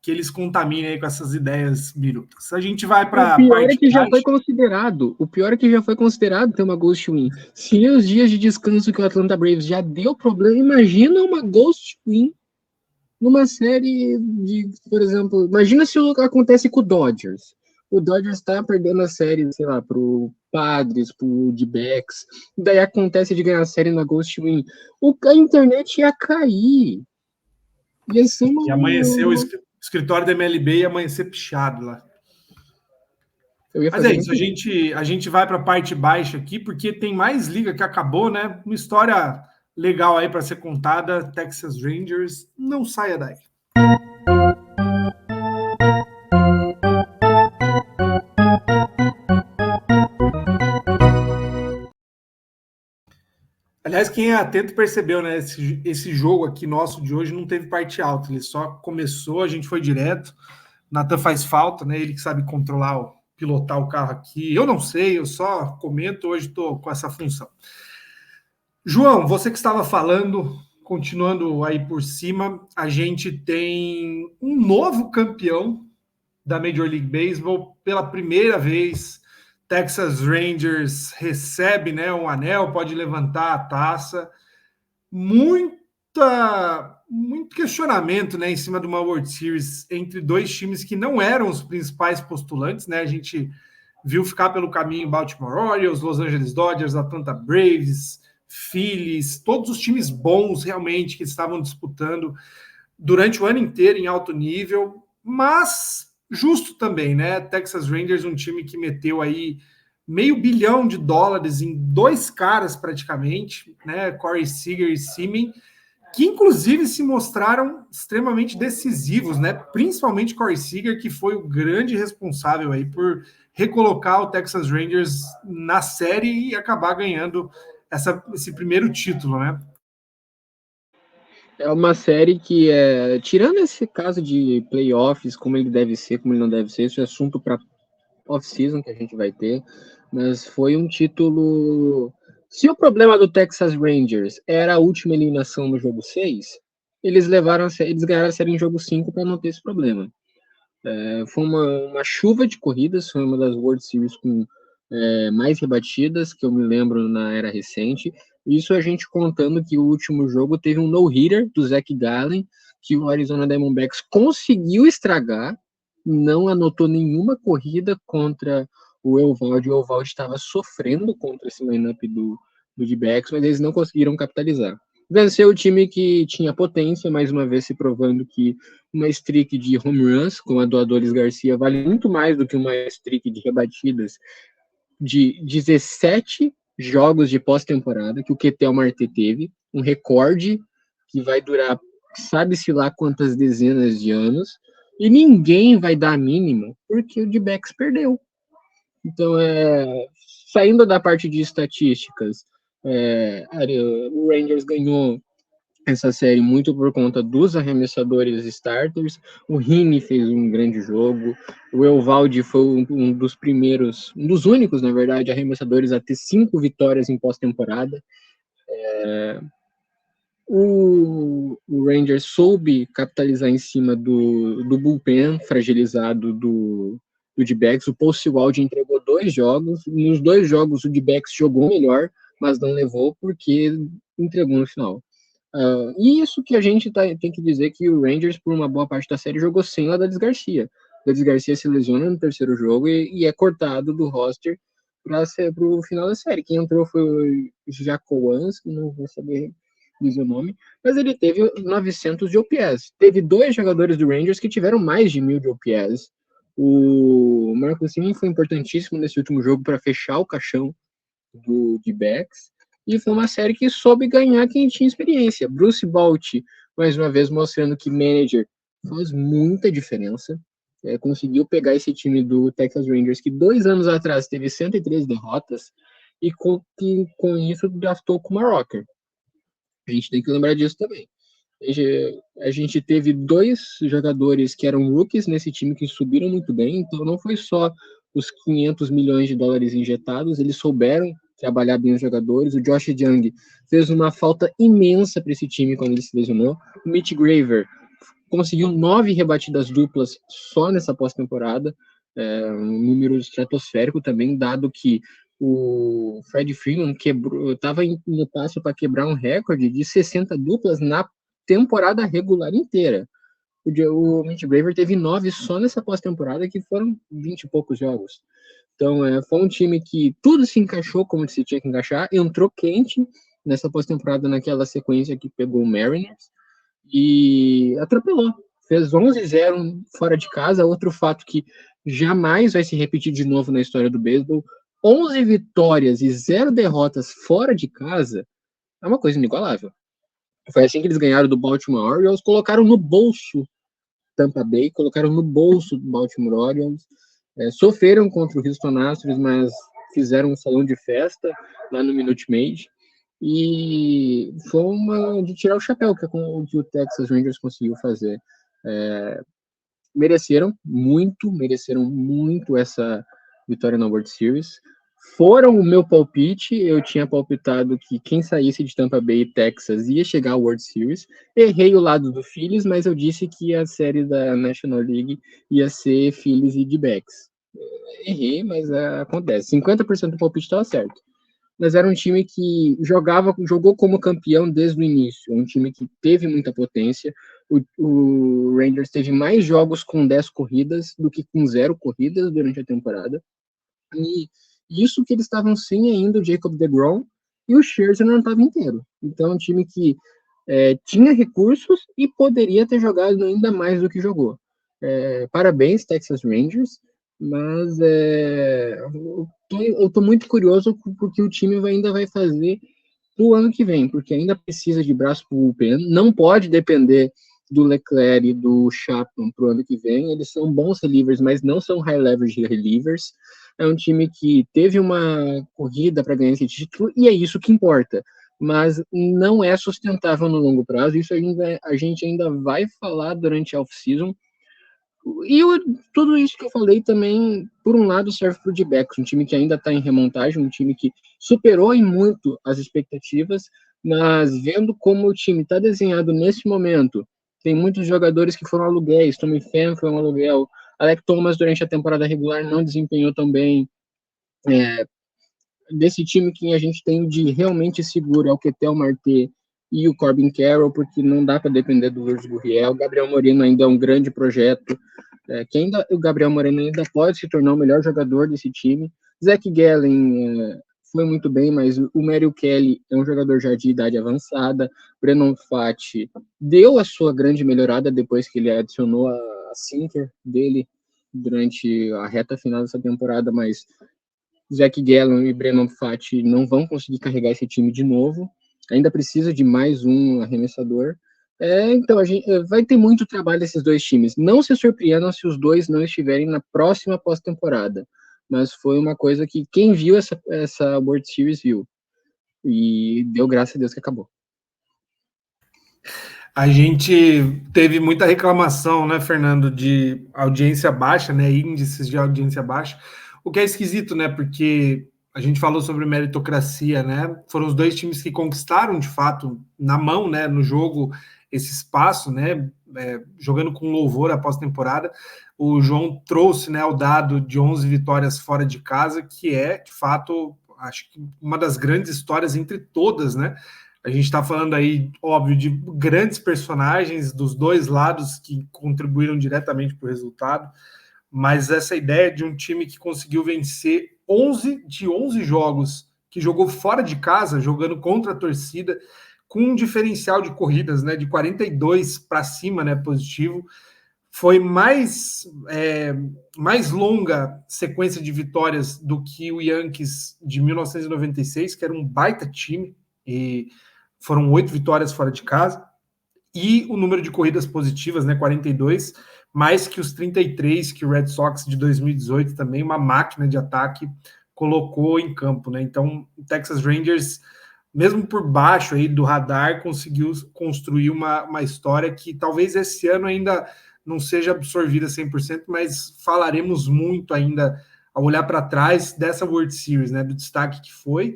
Speaker 1: que eles contaminem aí com essas ideias birutas. A gente vai para
Speaker 2: O pior é que já foi considerado. O pior é que já foi considerado ter uma Ghost Win. Se os dias de descanso que o Atlanta Braves já deu problema, imagina uma Ghost Win numa série de, por exemplo, imagina se acontece com o Dodgers. O Dodgers tá perdendo a série, sei lá, pro Padres, pro D-backs, daí acontece de ganhar a série na Ghost Win. A internet ia cair. Ia ser
Speaker 1: E amanheceu o escritório da MLB e amanhecer pichado lá. Mas é isso, a gente vai para a parte baixa aqui, porque tem mais liga que acabou, né? Uma história legal aí para ser contada. Texas Rangers, não saia daí. Aliás, quem é atento percebeu, né? Esse jogo aqui nosso de hoje não teve parte alta, ele só começou, a gente foi direto. Nathan faz falta, né? Ele que sabe controlar, pilotar o carro aqui. Eu não sei, eu só comento, hoje estou com essa função. João, você que estava falando, continuando aí por cima, a gente tem um novo campeão da Major League Baseball pela primeira vez. Texas Rangers recebe, né, um anel, pode levantar a taça. Muito questionamento, né, em cima de uma World Series entre dois times que não eram os principais postulantes, né? A gente viu ficar pelo caminho Baltimore Orioles, Los Angeles Dodgers, Atlanta Braves, Phillies, todos os times bons realmente que estavam disputando durante o ano inteiro em alto nível, mas justo também, né? Texas Rangers, um time que meteu aí $500 milhão em dois caras praticamente, né? Corey Seager e Semien, que inclusive se mostraram extremamente decisivos, né? Principalmente Corey Seager, que foi o grande responsável aí por recolocar o Texas Rangers na série e acabar ganhando esse primeiro título, né?
Speaker 2: É uma série que, tirando esse caso de playoffs, como ele deve ser, como ele não deve ser, isso é assunto para off-season que a gente vai ter, mas foi um título... Se o problema do Texas Rangers era a última eliminação no jogo 6, eles ganharam a série em jogo 5 para não ter esse problema. Foi uma chuva de corridas, foi uma das World Series com mais rebatidas que eu me lembro na era recente. Isso a gente contando que o último jogo teve um no-hitter do Zach Gallen, que o Arizona Diamondbacks conseguiu estragar, não anotou nenhuma corrida contra o Eovaldi. O Eovaldi estava sofrendo contra esse lineup do D-backs, mas eles não conseguiram capitalizar. Venceu o time que tinha potência, mais uma vez se provando que uma streak de home runs, como a do Adolis Garcia, vale muito mais do que uma streak de rebatidas de 17 jogos de pós-temporada, que o Ketel Marte teve, um recorde que vai durar sabe-se lá quantas dezenas de anos, e ninguém vai dar a mínima, porque o D-backs perdeu. Então, saindo da parte de estatísticas, o Rangers ganhou essa série muito por conta dos arremessadores starters. O Rini fez um grande jogo. O Eovaldi foi um dos únicos, na verdade, arremessadores a ter 5 vitórias em pós-temporada. O Rangers soube capitalizar em cima do bullpen fragilizado do D-backs. O Paul Sewald entregou 2 jogos. Nos 2 jogos o D-backs jogou melhor, mas não levou porque entregou no final. E isso que a gente tem que dizer que o Rangers, por uma boa parte da série, jogou sem o Adolis Garcia. O Adolis Garcia se lesiona no terceiro jogo e é cortado do roster para o final da série. Quem entrou foi o Jacowans, que não vou saber dizer o nome, mas ele teve 900 de OPS. Teve 2 jogadores do Rangers que tiveram mais de 1.000 de OPS. O Marcus Semien foi importantíssimo nesse último jogo para fechar o caixão do D-backs. E foi uma série que soube ganhar quem tinha experiência. Bruce Bochy, mais uma vez, mostrando que manager faz muita diferença. Conseguiu pegar esse time do Texas Rangers, que 2 anos atrás teve 103 derrotas, e com isso draftou o Kumar Rocker. A gente tem que lembrar disso também. A gente teve 2 jogadores que eram rookies nesse time que subiram muito bem, então não foi só os $500 milhões injetados, eles souberam trabalhar bem os jogadores. O Josh Jung fez uma falta imensa para esse time quando ele se lesionou. O Mitch Graver conseguiu 9 rebatidas duplas só nessa pós-temporada, um número estratosférico também, dado que o Fred Freeman estava no passo para quebrar um recorde de 60 duplas na temporada regular inteira. O Mitch Graver teve 9 só nessa pós-temporada, que foram 20 e poucos jogos. Então, foi um time que tudo se encaixou como se tinha que encaixar, entrou quente nessa pós-temporada, naquela sequência que pegou o Mariners, e atropelou. Fez 11-0 fora de casa, outro fato que jamais vai se repetir de novo na história do beisebol. 11 vitórias e 0 derrotas fora de casa é uma coisa inigualável. Foi assim que eles ganharam do Baltimore Orioles, colocaram no bolso Tampa Bay, colocaram no bolso do Baltimore Orioles, sofreram contra o Houston Astros, mas fizeram um salão de festa lá no Minute Maid, e foi uma de tirar o chapéu que o Texas Rangers conseguiu fazer. Mereceram muito essa vitória na World Series. Foram o meu palpite, eu tinha palpitado que quem saísse de Tampa Bay e Texas ia chegar à World Series. Errei o lado do Phillies, mas eu disse que a série da National League ia ser Phillies e D-backs. Errei, mas acontece. 50% do palpite estava certo. Mas era um time que jogou como campeão desde o início, um time que teve muita potência. O Rangers teve mais jogos com 10 corridas do que com 0 corridas durante a temporada. E isso que eles estavam sem ainda o Jacob deGrom, e o Scherzer não estava inteiro. Então, um time que tinha recursos e poderia ter jogado ainda mais do que jogou. Parabéns, Texas Rangers, mas eu tô muito curioso porque o time ainda vai fazer pro ano que vem, porque ainda precisa de braço pro bullpen, não pode depender do Leclerc e do Chapman pro ano que vem. Eles são bons relievers, mas não são high leverage relievers. É um time que teve uma corrida para ganhar esse título, e é isso que importa, mas não é sustentável no longo prazo. Isso a gente ainda vai falar durante a off-season. E tudo isso que eu falei também, por um lado, serve para o D-backs, um time que ainda está em remontagem, um time que superou em muito as expectativas, mas vendo como o time está desenhado nesse momento, tem muitos jogadores que foram aluguéis. Tommy Pham foi um aluguel, Alec Thomas durante a temporada regular não desempenhou tão bem. Desse time, quem a gente tem de realmente seguro é o Ketel Marte e o Corbin Carroll, porque não dá para depender do Lourdes Gurriel. O Gabriel Moreno ainda é um grande projeto, o Gabriel Moreno ainda pode se tornar o melhor jogador desse time. Zach Gallen foi muito bem, mas o Merrill Kelly é um jogador já de idade avançada. Brennan Pfaadt deu a sua grande melhorada depois que ele adicionou a sinker dele durante a reta final dessa temporada, mas Zach Gallen e Brennan Pfaadt não vão conseguir carregar esse time de novo. Ainda precisa de mais um arremessador. Então, a gente vai ter muito trabalho desses dois times. Não se surpreendam se os dois não estiverem na próxima pós-temporada. Mas foi uma coisa que quem viu essa World Series viu. E deu graças a Deus que acabou.
Speaker 1: A gente teve muita reclamação, né, Fernando, de audiência baixa, né, índices de audiência baixa, o que é esquisito, né, porque a gente falou sobre meritocracia, né, foram os dois times que conquistaram, de fato, na mão, né, no jogo, esse espaço, né, jogando com louvor a pós-temporada. O João trouxe, né, o dado de 11 vitórias fora de casa, que é, de fato, acho que uma das grandes histórias entre todas, né. A gente está falando aí, óbvio, de grandes personagens dos dois lados que contribuíram diretamente para o resultado, mas essa ideia de um time que conseguiu vencer 11 de 11 jogos, que jogou fora de casa, jogando contra a torcida, com um diferencial de corridas, né, de 42 para cima, né, positivo, foi mais longa sequência de vitórias do que o Yankees de 1996, que era um baita time, e foram 8 vitórias fora de casa, e o número de corridas positivas, né, 42, mais que os 33 que o Red Sox de 2018 também, uma máquina de ataque, colocou em campo, né? Então, o Texas Rangers, mesmo por baixo aí do radar, conseguiu construir uma história que talvez esse ano ainda não seja absorvida 100%, mas falaremos muito ainda ao olhar para trás dessa World Series, né, do destaque que foi.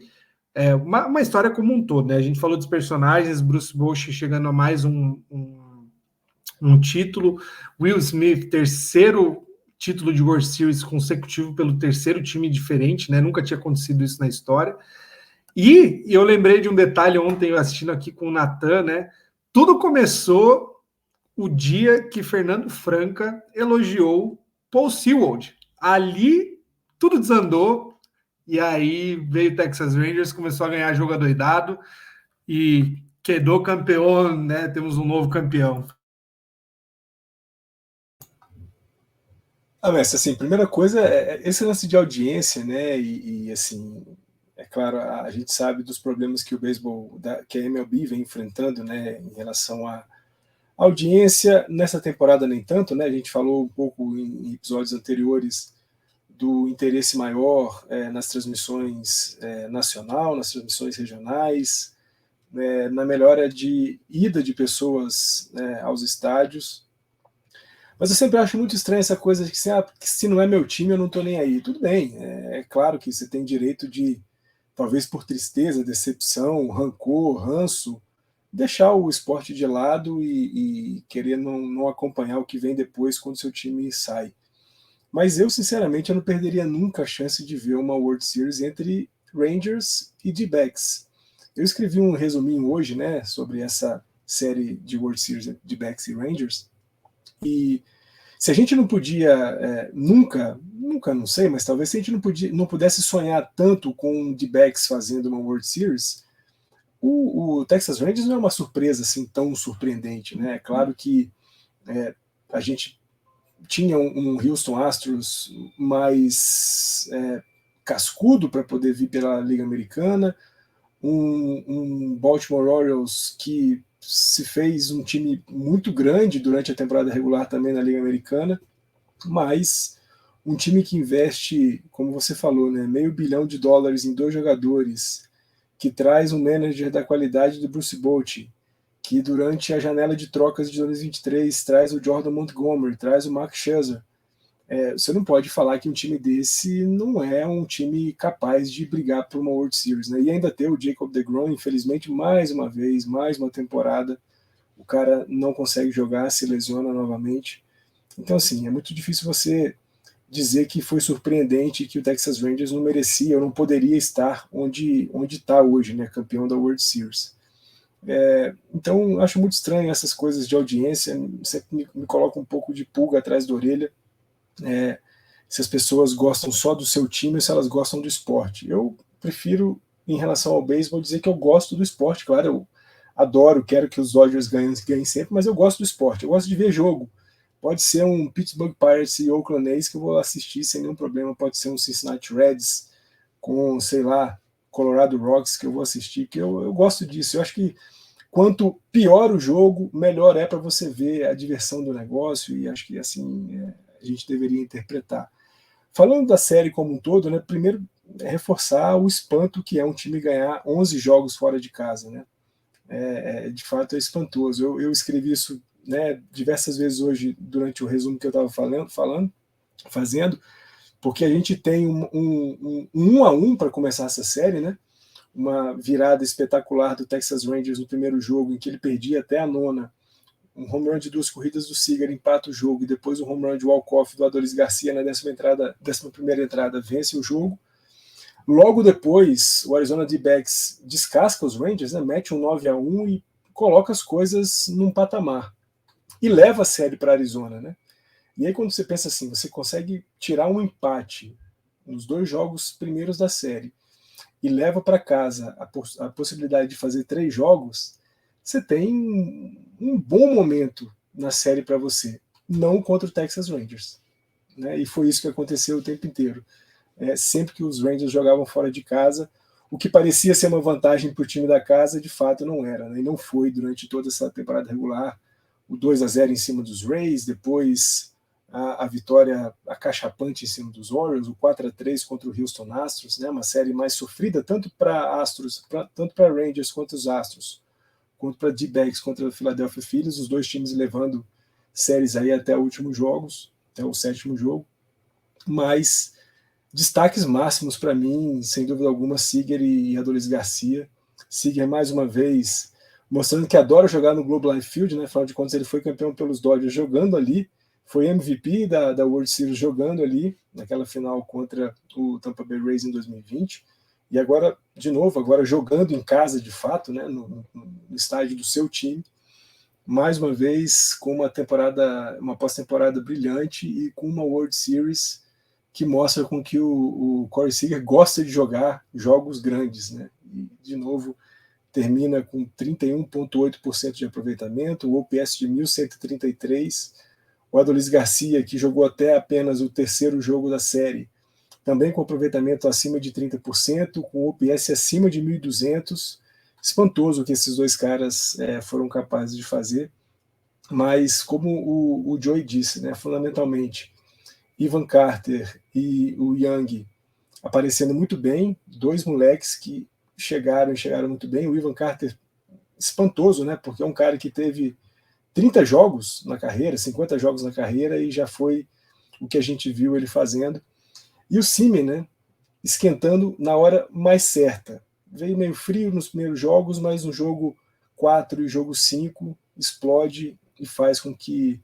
Speaker 1: Uma história como um todo, né? A gente falou dos personagens, Bruce Bochy chegando a mais um um título. Will Smith, terceiro título de World Series consecutivo pelo terceiro time diferente, né? Nunca tinha acontecido isso na história. E eu lembrei de um detalhe ontem, eu assistindo aqui com o Natan, né? Tudo começou o dia que Fernando Franca elogiou Paul Sewald. Ali tudo desandou, e aí veio o Texas Rangers, começou a ganhar jogo adoidado, e quedou campeão, né? Temos um novo campeão.
Speaker 4: Mestre, assim, primeira coisa é esse lance de audiência, né? Assim, é claro, a gente sabe dos problemas que o beisebol, que a MLB vem enfrentando, né, em relação à audiência. Nessa temporada nem tanto, né? A gente falou um pouco em episódios anteriores do interesse maior nas transmissões nacional, nas transmissões regionais, na melhora de ida de pessoas aos estádios. Mas eu sempre acho muito estranho essa coisa de que se não é meu time, eu não estou nem aí. Tudo bem, é claro que você tem direito de, talvez por tristeza, decepção, rancor, ranço, deixar o esporte de lado e querer não acompanhar o que vem depois quando seu time sai. Mas eu, sinceramente, eu não perderia nunca a chance de ver uma World Series entre Rangers e D-backs. Eu escrevi um resuminho hoje, né, sobre essa série de World Series D-backs e Rangers, e se a gente não podia, nunca não sei, mas talvez se a gente não pudesse sonhar tanto com D-backs fazendo uma World Series, o Texas Rangers não é uma surpresa assim tão surpreendente, né? É claro que a gente tinha um Houston Astros mais cascudo para poder vir pela Liga Americana, um Baltimore Orioles que se fez um time muito grande durante a temporada regular também na Liga Americana, mas um time que investe, como você falou, né, $500 milhão em 2 jogadores, que traz um manager da qualidade do Bruce Bochy, que durante a janela de trocas de 2023 traz o Jordan Montgomery, traz o Mark Scherzer. Você não pode falar que um time desse não é um time capaz de brigar por uma World Series, né? E ainda ter o Jacob deGrom, infelizmente, mais uma vez, mais uma temporada, o cara não consegue jogar, se lesiona novamente. Então, assim, é muito difícil você dizer que foi surpreendente, que o Texas Rangers não merecia ou não poderia estar onde está hoje, né? Campeão da World Series. Então, acho muito estranho essas coisas de audiência, sempre me coloca um pouco de pulga atrás da orelha. Se as pessoas gostam só do seu time ou se elas gostam do esporte. Eu prefiro, em relação ao beisebol, dizer que eu gosto do esporte. Claro, eu adoro, quero que os Dodgers ganhem sempre, mas eu gosto do esporte, eu gosto de ver jogo. Pode ser um Pittsburgh Pirates e Oakland A's que eu vou assistir sem nenhum problema, pode ser um Cincinnati Reds com, sei lá, Colorado Rocks que eu vou assistir, que eu gosto disso. Eu acho que quanto pior o jogo, melhor é para você ver a diversão do negócio, e acho que assim a gente deveria interpretar. Falando da série como um todo, né, primeiro reforçar o espanto que é um time ganhar 11 jogos fora de casa, né? De fato é espantoso. Eu escrevi isso, né, diversas vezes hoje durante o resumo que eu estava fazendo, porque a gente tem um 1-1 para começar essa série, né? Uma virada espetacular do Texas Rangers no primeiro jogo, em que ele perdia até a nona, um home run de 2 corridas do Seager empata o jogo, e depois um home run de walk-off do Adolis Garcia na 11ª entrada vence o jogo. Logo depois, o Arizona D-backs descasca os Rangers, né, mete um 9-1 e coloca as coisas num patamar. E leva a série para Arizona, né? E aí quando você pensa assim, você consegue tirar um empate nos 2 jogos primeiros da série e leva para casa a possibilidade de fazer 3 jogos, você tem um bom momento na série para você, não contra o Texas Rangers, né? E foi isso que aconteceu o tempo inteiro. Sempre que os Rangers jogavam fora de casa, o que parecia ser uma vantagem para o time da casa, de fato não era, né? E não foi durante toda essa temporada regular. O 2-0 em cima dos Rays, depois a vitória acachapante em cima dos Orioles, o 4-3 contra o Houston Astros, né? Uma série mais sofrida tanto para Rangers quanto os Astros, quanto para D-backs contra o Philadelphia Phillies, os 2 times levando séries aí até os últimos jogos, até o 7º jogo. Mas destaques máximos para mim, sem dúvida alguma, Seager e Adolis Garcia. Seager, mais uma vez, mostrando que adora jogar no Globe Life Field, né? Afinal de contas, ele foi campeão pelos Dodgers jogando ali, foi MVP da World Series jogando ali, naquela final contra o Tampa Bay Rays em 2020, e agora, de novo, agora jogando em casa de fato, né? No estádio do seu time, mais uma vez com uma pós-temporada brilhante e com uma World Series que mostra com que o Corey Seager gosta de jogar jogos grandes, né? E, de novo, termina com 31,8% de aproveitamento, o OPS de 1.133. O Adolis Garcia, que jogou até apenas o terceiro jogo da série, também com aproveitamento acima de 30%, com OPS acima de 1.200. Espantoso o que esses dois caras foram capazes de fazer. Mas, como o Joey disse, né, fundamentalmente, Ivan Carter e o Young aparecendo muito bem, dois moleques que chegaram muito bem. O Ivan Carter, espantoso, né? Porque é um cara que teve 30 jogos na carreira, 50 jogos na carreira, e já foi o que a gente viu ele fazendo. E o Semien, né? Esquentando na hora mais certa. Veio meio frio nos primeiros jogos, mas no jogo 4 e jogo 5 explode e faz com que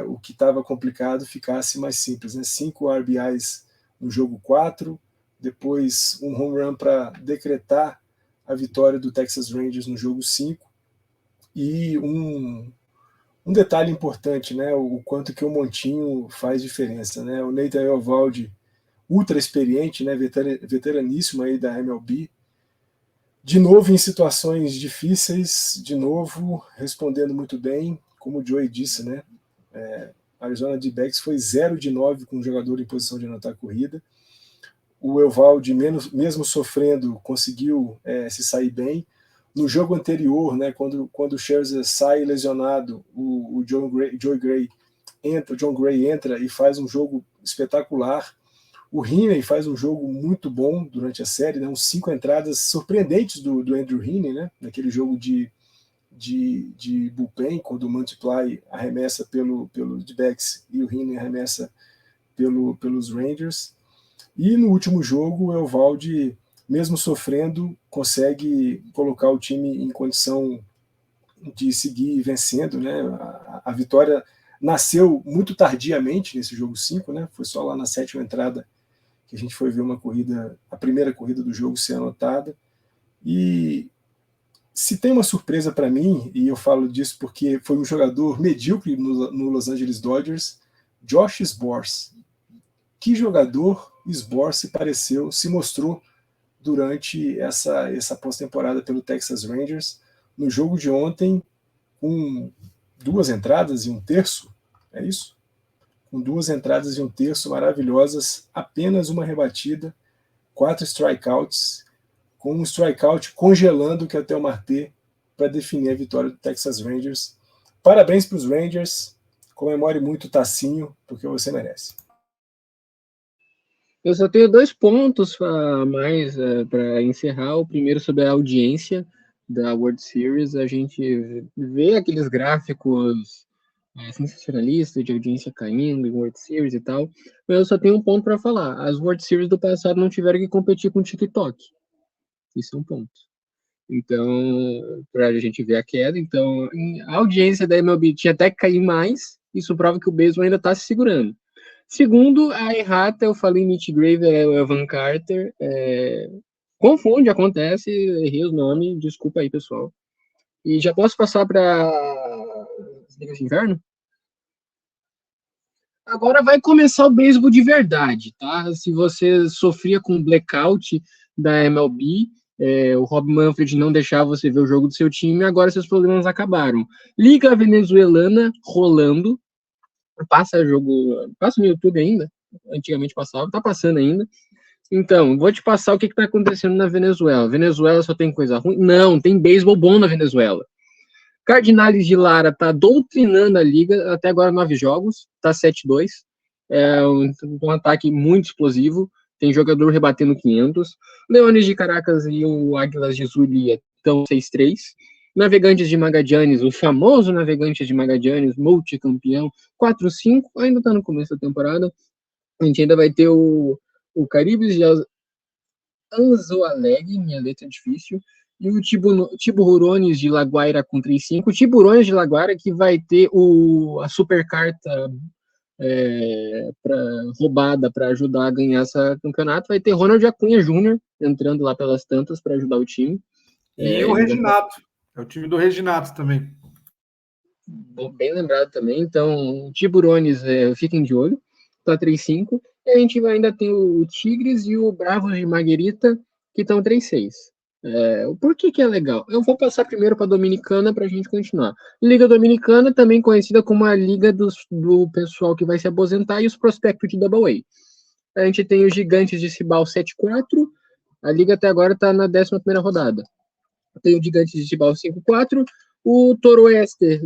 Speaker 4: o que estava complicado ficasse mais simples, né? 5 RBIs no jogo 4, depois um home run para decretar a vitória do Texas Rangers no jogo 5, e um detalhe importante, né? O quanto que o Montinho faz diferença, né? O Nathan Eovaldi, ultra experiente, né? Veteraníssimo aí da MLB, de novo em situações difíceis, de novo respondendo muito bem, como o Joey disse, né? Arizona D-backs foi 0 de 9 com o jogador em posição de anotar a corrida. O Eovaldi, mesmo sofrendo, conseguiu se sair bem. No jogo anterior, né, quando o Scherzer sai lesionado, o John Gray entra e faz um jogo espetacular. O Heaney faz um jogo muito bom durante a série, né, uns 5 entradas surpreendentes do Andrew Heaney, né, naquele jogo de bullpen, quando o Multiply arremessa pelos D-backs e o Heaney arremessa pelos Rangers. E no último jogo, o Eovaldi, mesmo sofrendo, consegue colocar o time em condição de seguir vencendo, né? A vitória nasceu muito tardiamente nesse jogo 5, né? Foi só lá na 7ª entrada que a gente foi ver a primeira corrida do jogo ser anotada. E se tem uma surpresa para mim, e eu falo disso porque foi um jogador medíocre no Los Angeles Dodgers, Josh Sborz. Que jogador Sborz se mostrou durante essa pós-temporada pelo Texas Rangers. No jogo de ontem, com 2 entradas e 1/3, é isso? Com 2 entradas e 1/3 maravilhosas, apenas uma rebatida, 4 strikeouts, com um strikeout congelando o Ketel Marte para definir a vitória do Texas Rangers. Parabéns para os Rangers, comemore muito o Tacinho, porque você merece.
Speaker 2: Eu só tenho 2 pontos a mais para encerrar. O primeiro sobre a audiência da World Series. A gente vê aqueles gráficos sensacionalistas de audiência caindo em World Series e tal, mas eu só tenho um ponto para falar. As World Series do passado não tiveram que competir com o TikTok. Isso é um ponto. Então, para a gente ver a queda, então a audiência da MLB tinha até que cair mais. Isso prova que o beisebol ainda está se segurando. Segundo, a errata, eu falei Mitch Graver, é o Evan Carter. Confunde, acontece, errei os nomes, desculpa aí, pessoal. E já posso passar para as ligas de inverno? Agora vai começar o beisebol de verdade, tá? Se você sofria com blackout da MLB, o Rob Manfred não deixava você ver o jogo do seu time, agora seus problemas acabaram. Liga venezuelana rolando, passa no YouTube ainda, antigamente passava, tá passando ainda. Então, vou te passar o que tá acontecendo na Venezuela. Venezuela só tem coisa ruim? Não, tem beisebol bom na Venezuela. Cardinales de Lara tá doutrinando a liga, até agora 9 jogos, tá 7-2. É um ataque muito explosivo, tem jogador rebatendo 500. Leones de Caracas e o Águilas de Zulia estão 6-3. Navegantes de Magallanes, o famoso Navegantes de Magallanes, multicampeão, 4-5, ainda tá no começo da temporada. A gente ainda vai ter o Caribes de Anzoátegui, minha letra é difícil, E o Tiburones de Laguaira com 3-5. O Tiburones de Laguaira que vai ter a super carta roubada para ajudar a ganhar esse campeonato. Vai ter Ronald Acunha Júnior entrando lá pelas tantas para ajudar o time.
Speaker 1: E o Reginato. É o time do Reginato também.
Speaker 2: Bem lembrado também. Então, Tiburones, fiquem de olho. Tá 3-5. E a gente ainda tem o Tigres e o Bravos de Marguerita, que estão 3-6. Por que é legal? Eu vou passar primeiro para a Dominicana para a gente continuar. Liga Dominicana, também conhecida como a liga do pessoal que vai se aposentar e os prospectos de Double A. A gente tem os Gigantes de Cibao 7-4. A liga até agora está na 11ª rodada. Tem o Gigantes de Cibao 5-4. O Toroeste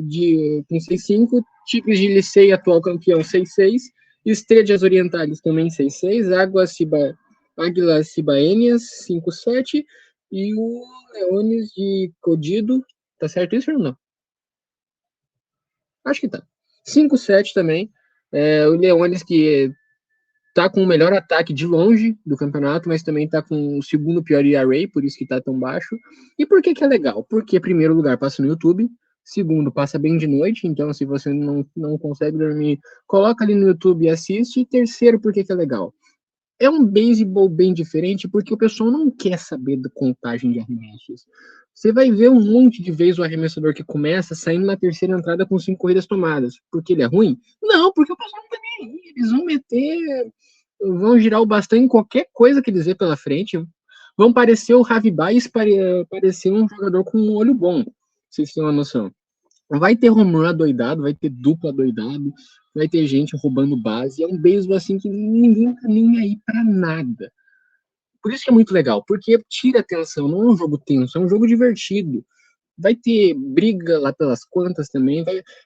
Speaker 2: com 6-5. Tigres de Licey, atual campeão, 6-6. Estrelas Orientais também 6-6. Águilas Cibaenhas 5-7. E o Leones de Codido. Tá certo isso ou não? Acho que tá. 5-7 também. O Leones que tá com o melhor ataque de longe do campeonato, mas também tá com o segundo pior ERA, por isso que tá tão baixo. E por que é legal? Porque, primeiro lugar, passa no YouTube. Segundo, passa bem de noite. Então, se você não consegue dormir, coloca ali no YouTube e assiste. E terceiro, por que é legal? É um beisebol bem diferente, porque o pessoal não quer saber da contagem de arremessos. Você vai ver um monte de vezes o arremessador que começa saindo na terceira entrada com 5 corridas tomadas. Porque ele é ruim? Não, porque o pessoal não tá nem aí. Eles vão girar o bastão em qualquer coisa que eles vê pela frente. Vão parecer o Javi Baez, parecer um jogador com um olho bom. Vocês têm uma noção. Vai ter home run adoidado, vai ter dupla adoidado, vai ter gente roubando base. É um beisebol assim que ninguém tá nem aí pra nada. Por isso que é muito legal, porque tira atenção, não é um jogo tenso, é um jogo divertido. Vai ter briga lá pelas quantas também.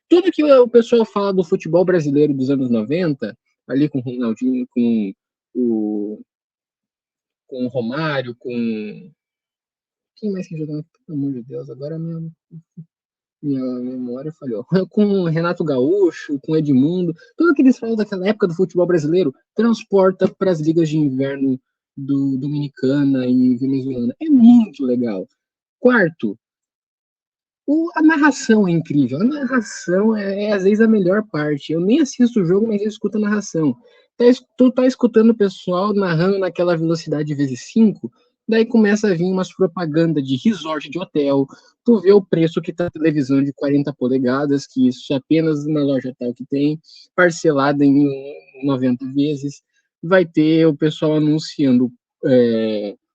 Speaker 2: Tudo que o pessoal fala do futebol brasileiro dos anos 90, ali com o Ronaldinho, com o Romário, com... Quem mais que jogava? Pelo amor de Deus, agora minha memória falhou. Com o Renato Gaúcho, com o Edmundo, tudo que eles falam daquela época do futebol brasileiro transporta para as ligas de inverno do Dominicana e Venezuela. É muito legal. Quarto, a narração é incrível. A narração às vezes a melhor parte. Eu nem assisto o jogo, mas eu escuto a narração. Tu tá escutando o pessoal narrando naquela velocidade vezes 5, daí começa a vir umas propagandas de resort de hotel. Tu vê o preço que tá a televisão de 40 polegadas, que isso apenas uma loja tal que tem, parcelada em 90 vezes. Vai ter o pessoal anunciando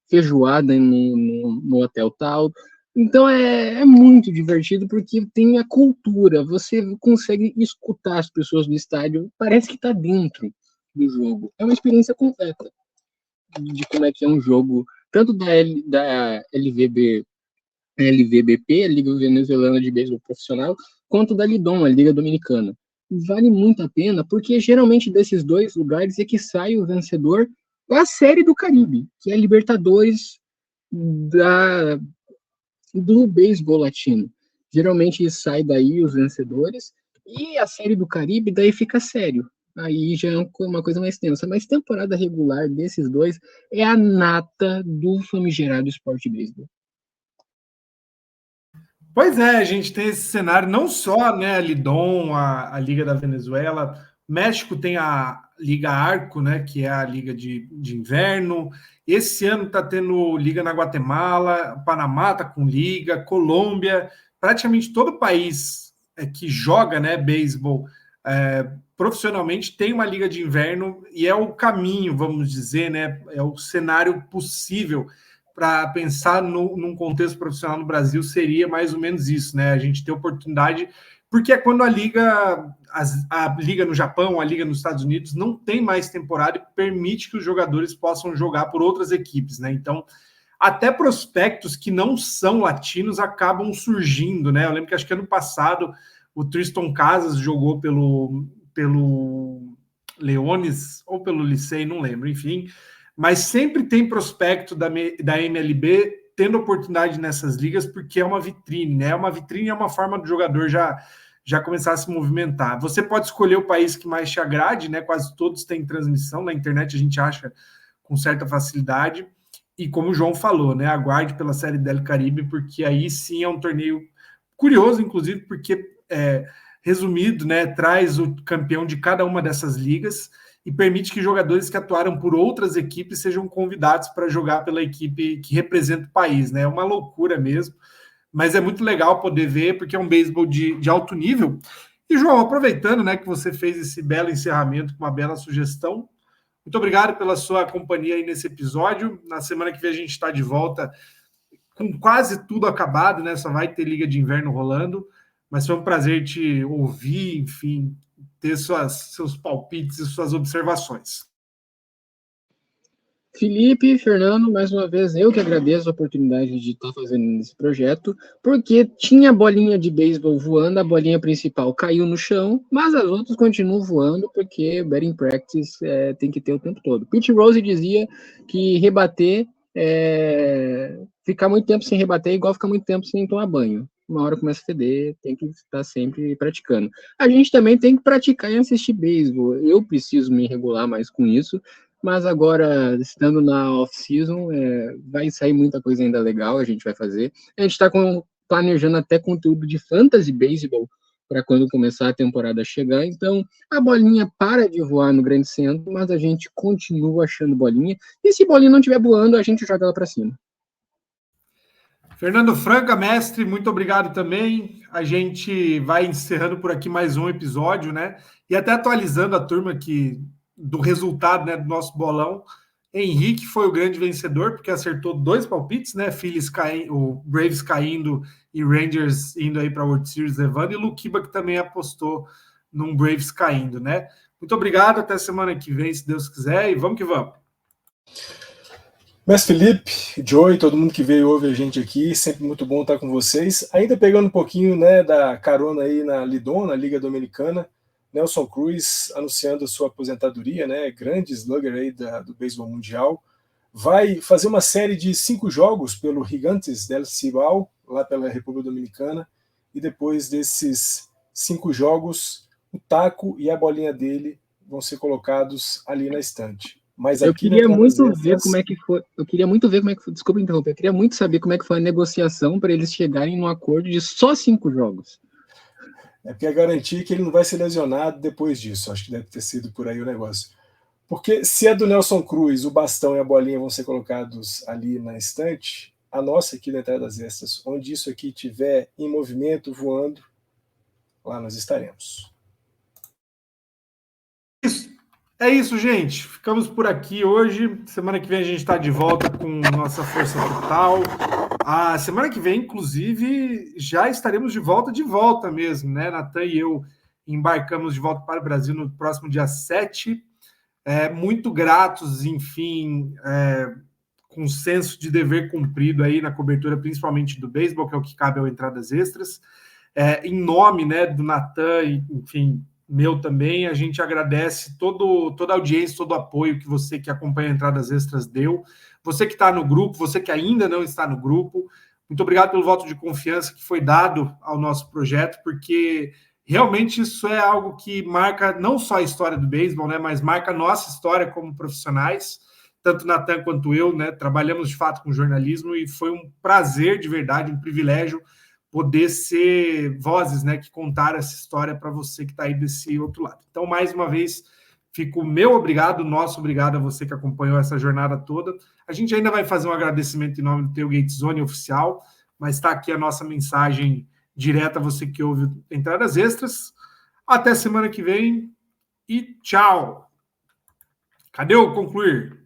Speaker 2: feijoada no hotel tal. Então é muito divertido porque tem a cultura, você consegue escutar as pessoas no estádio, parece que está dentro do jogo. É uma experiência completa de como é que é um jogo, tanto da LVBP, a Liga Venezuelana de Beisebol Profissional, quanto da Lidom, a Liga Dominicana. Vale muito a pena, porque geralmente desses dois lugares é que sai o vencedor da Série do Caribe, que é a Libertadores do beisebol latino. Geralmente sai daí os vencedores, e a Série do Caribe daí fica sério. Aí já é uma coisa mais tensa. Mas temporada regular desses dois é a nata do famigerado esporte beisebol.
Speaker 1: Pois é, a gente tem esse cenário, não só, né, a Lidom, a Liga da Venezuela, México tem a Liga Arco, né, que é a Liga de inverno. Esse ano está tendo Liga na Guatemala, Panamá está com Liga, Colômbia, praticamente todo país que joga, né, beisebol profissionalmente tem uma Liga de inverno, e é o caminho, vamos dizer, né, é o cenário possível para pensar num contexto profissional no Brasil. Seria mais ou menos isso, né? A gente ter oportunidade, porque é quando a liga no Japão, a liga nos Estados Unidos não tem mais temporada e permite que os jogadores possam jogar por outras equipes, né? Então, até prospectos que não são latinos acabam surgindo, né? Eu lembro que acho que ano passado o Tristan Casas jogou pelo Leones ou pelo Licey, não lembro, enfim. Mas sempre tem prospecto da MLB tendo oportunidade nessas ligas, porque é uma vitrine, né? Uma vitrine é uma forma do jogador já começar a se movimentar. Você pode escolher o país que mais te agrade, né? Quase todos têm transmissão, na internet a gente acha com certa facilidade. E como o João falou, né, aguarde pela Série del Caribe, porque aí sim é um torneio curioso, inclusive, porque, resumido, né, traz o campeão de cada uma dessas ligas e permite que jogadores que atuaram por outras equipes sejam convidados para jogar pela equipe que representa o país, né? É uma loucura mesmo, mas é muito legal poder ver, porque é um beisebol de alto nível. E, João, aproveitando, né, que você fez esse belo encerramento com uma bela sugestão, muito obrigado pela sua companhia aí nesse episódio. Na semana que vem a gente está de volta com quase tudo acabado, né? Só vai ter Liga de Inverno rolando, mas foi um prazer te ouvir, enfim, ter seus palpites e suas observações.
Speaker 2: Felipe, Fernando, mais uma vez, eu que agradeço a oportunidade de estar fazendo esse projeto, porque tinha bolinha de beisebol voando, a bolinha principal caiu no chão, mas as outras continuam voando, porque batting practice tem que ter o tempo todo. Pete Rose dizia que rebater, ficar muito tempo sem rebater é igual ficar muito tempo sem tomar banho. Uma hora começa a feder, tem que estar sempre praticando. A gente também tem que praticar e assistir beisebol. Eu preciso me regular mais com isso, mas agora, estando na off-season, vai sair muita coisa ainda legal, a gente vai fazer. A gente está planejando até conteúdo de fantasy baseball para quando começar a temporada chegar. Então, a bolinha para de voar no grande centro, mas a gente continua achando bolinha. E se bolinha não estiver voando, a gente joga ela para cima.
Speaker 1: Fernando Franca, mestre, muito obrigado também. A gente vai encerrando por aqui mais um episódio, né? E até atualizando a turma do resultado, né, do nosso bolão. Henrique foi o grande vencedor, porque acertou 2 palpites, né? Phillies caindo, o Braves caindo e Rangers indo aí para a World Series levando, e o Luquiba, que também apostou num Braves caindo, né? Muito obrigado, até semana que vem, se Deus quiser, e vamos que vamos.
Speaker 4: Mestre Felipe, Joey, todo mundo que veio e ouve a gente aqui, sempre muito bom estar com vocês. Ainda pegando um pouquinho, né, da carona aí na Lidon, na Liga Dominicana, Nelson Cruz anunciando a sua aposentadoria, né, grande slugger aí do beisebol mundial, vai fazer uma série de 5 jogos pelo Gigantes del Cibao, lá pela República Dominicana, e depois desses 5 jogos, o taco e a bolinha dele vão ser colocados ali na estante. Mas
Speaker 2: eu queria muito ver como é que foi. Desculpa interromper. Eu queria muito saber como é que foi a negociação para eles chegarem num acordo de só 5 jogos.
Speaker 4: É porque é garantir que ele não vai ser lesionado depois disso. Acho que deve ter sido por aí o negócio. Porque se é do Nelson Cruz, o bastão e a bolinha vão ser colocados ali na estante, a nossa aqui na Entrada das Extras, onde isso aqui estiver em movimento, voando, lá nós estaremos.
Speaker 1: É isso, gente. Ficamos por aqui hoje. Semana que vem a gente está de volta com nossa força total. A semana que vem, inclusive, já estaremos de volta mesmo, né? Natan e eu embarcamos de volta para o Brasil no próximo dia 7. Muito gratos, enfim, com senso de dever cumprido aí na cobertura, principalmente do beisebol, que é o que cabe ao Entradas Extras. Em nome, né, do Natan, enfim, meu também, a gente agradece toda a audiência, todo o apoio que você que acompanha a Entradas Extras deu. Você que está no grupo, você que ainda não está no grupo, muito obrigado pelo voto de confiança que foi dado ao nosso projeto, porque realmente isso é algo que marca não só a história do beisebol, né, mas marca a nossa história como profissionais. Tanto Natan quanto eu, né, trabalhamos de fato com jornalismo e foi um prazer de verdade, um privilégio poder ser vozes, né, que contaram essa história para você que está aí desse outro lado. Então, mais uma vez, fico meu obrigado, nosso obrigado a você que acompanhou essa jornada toda. A gente ainda vai fazer um agradecimento em nome do Tailgate Zone Oficial, mas está aqui a nossa mensagem direta a você que ouve Entradas Extras. Até semana que vem e tchau! Cadê o concluir?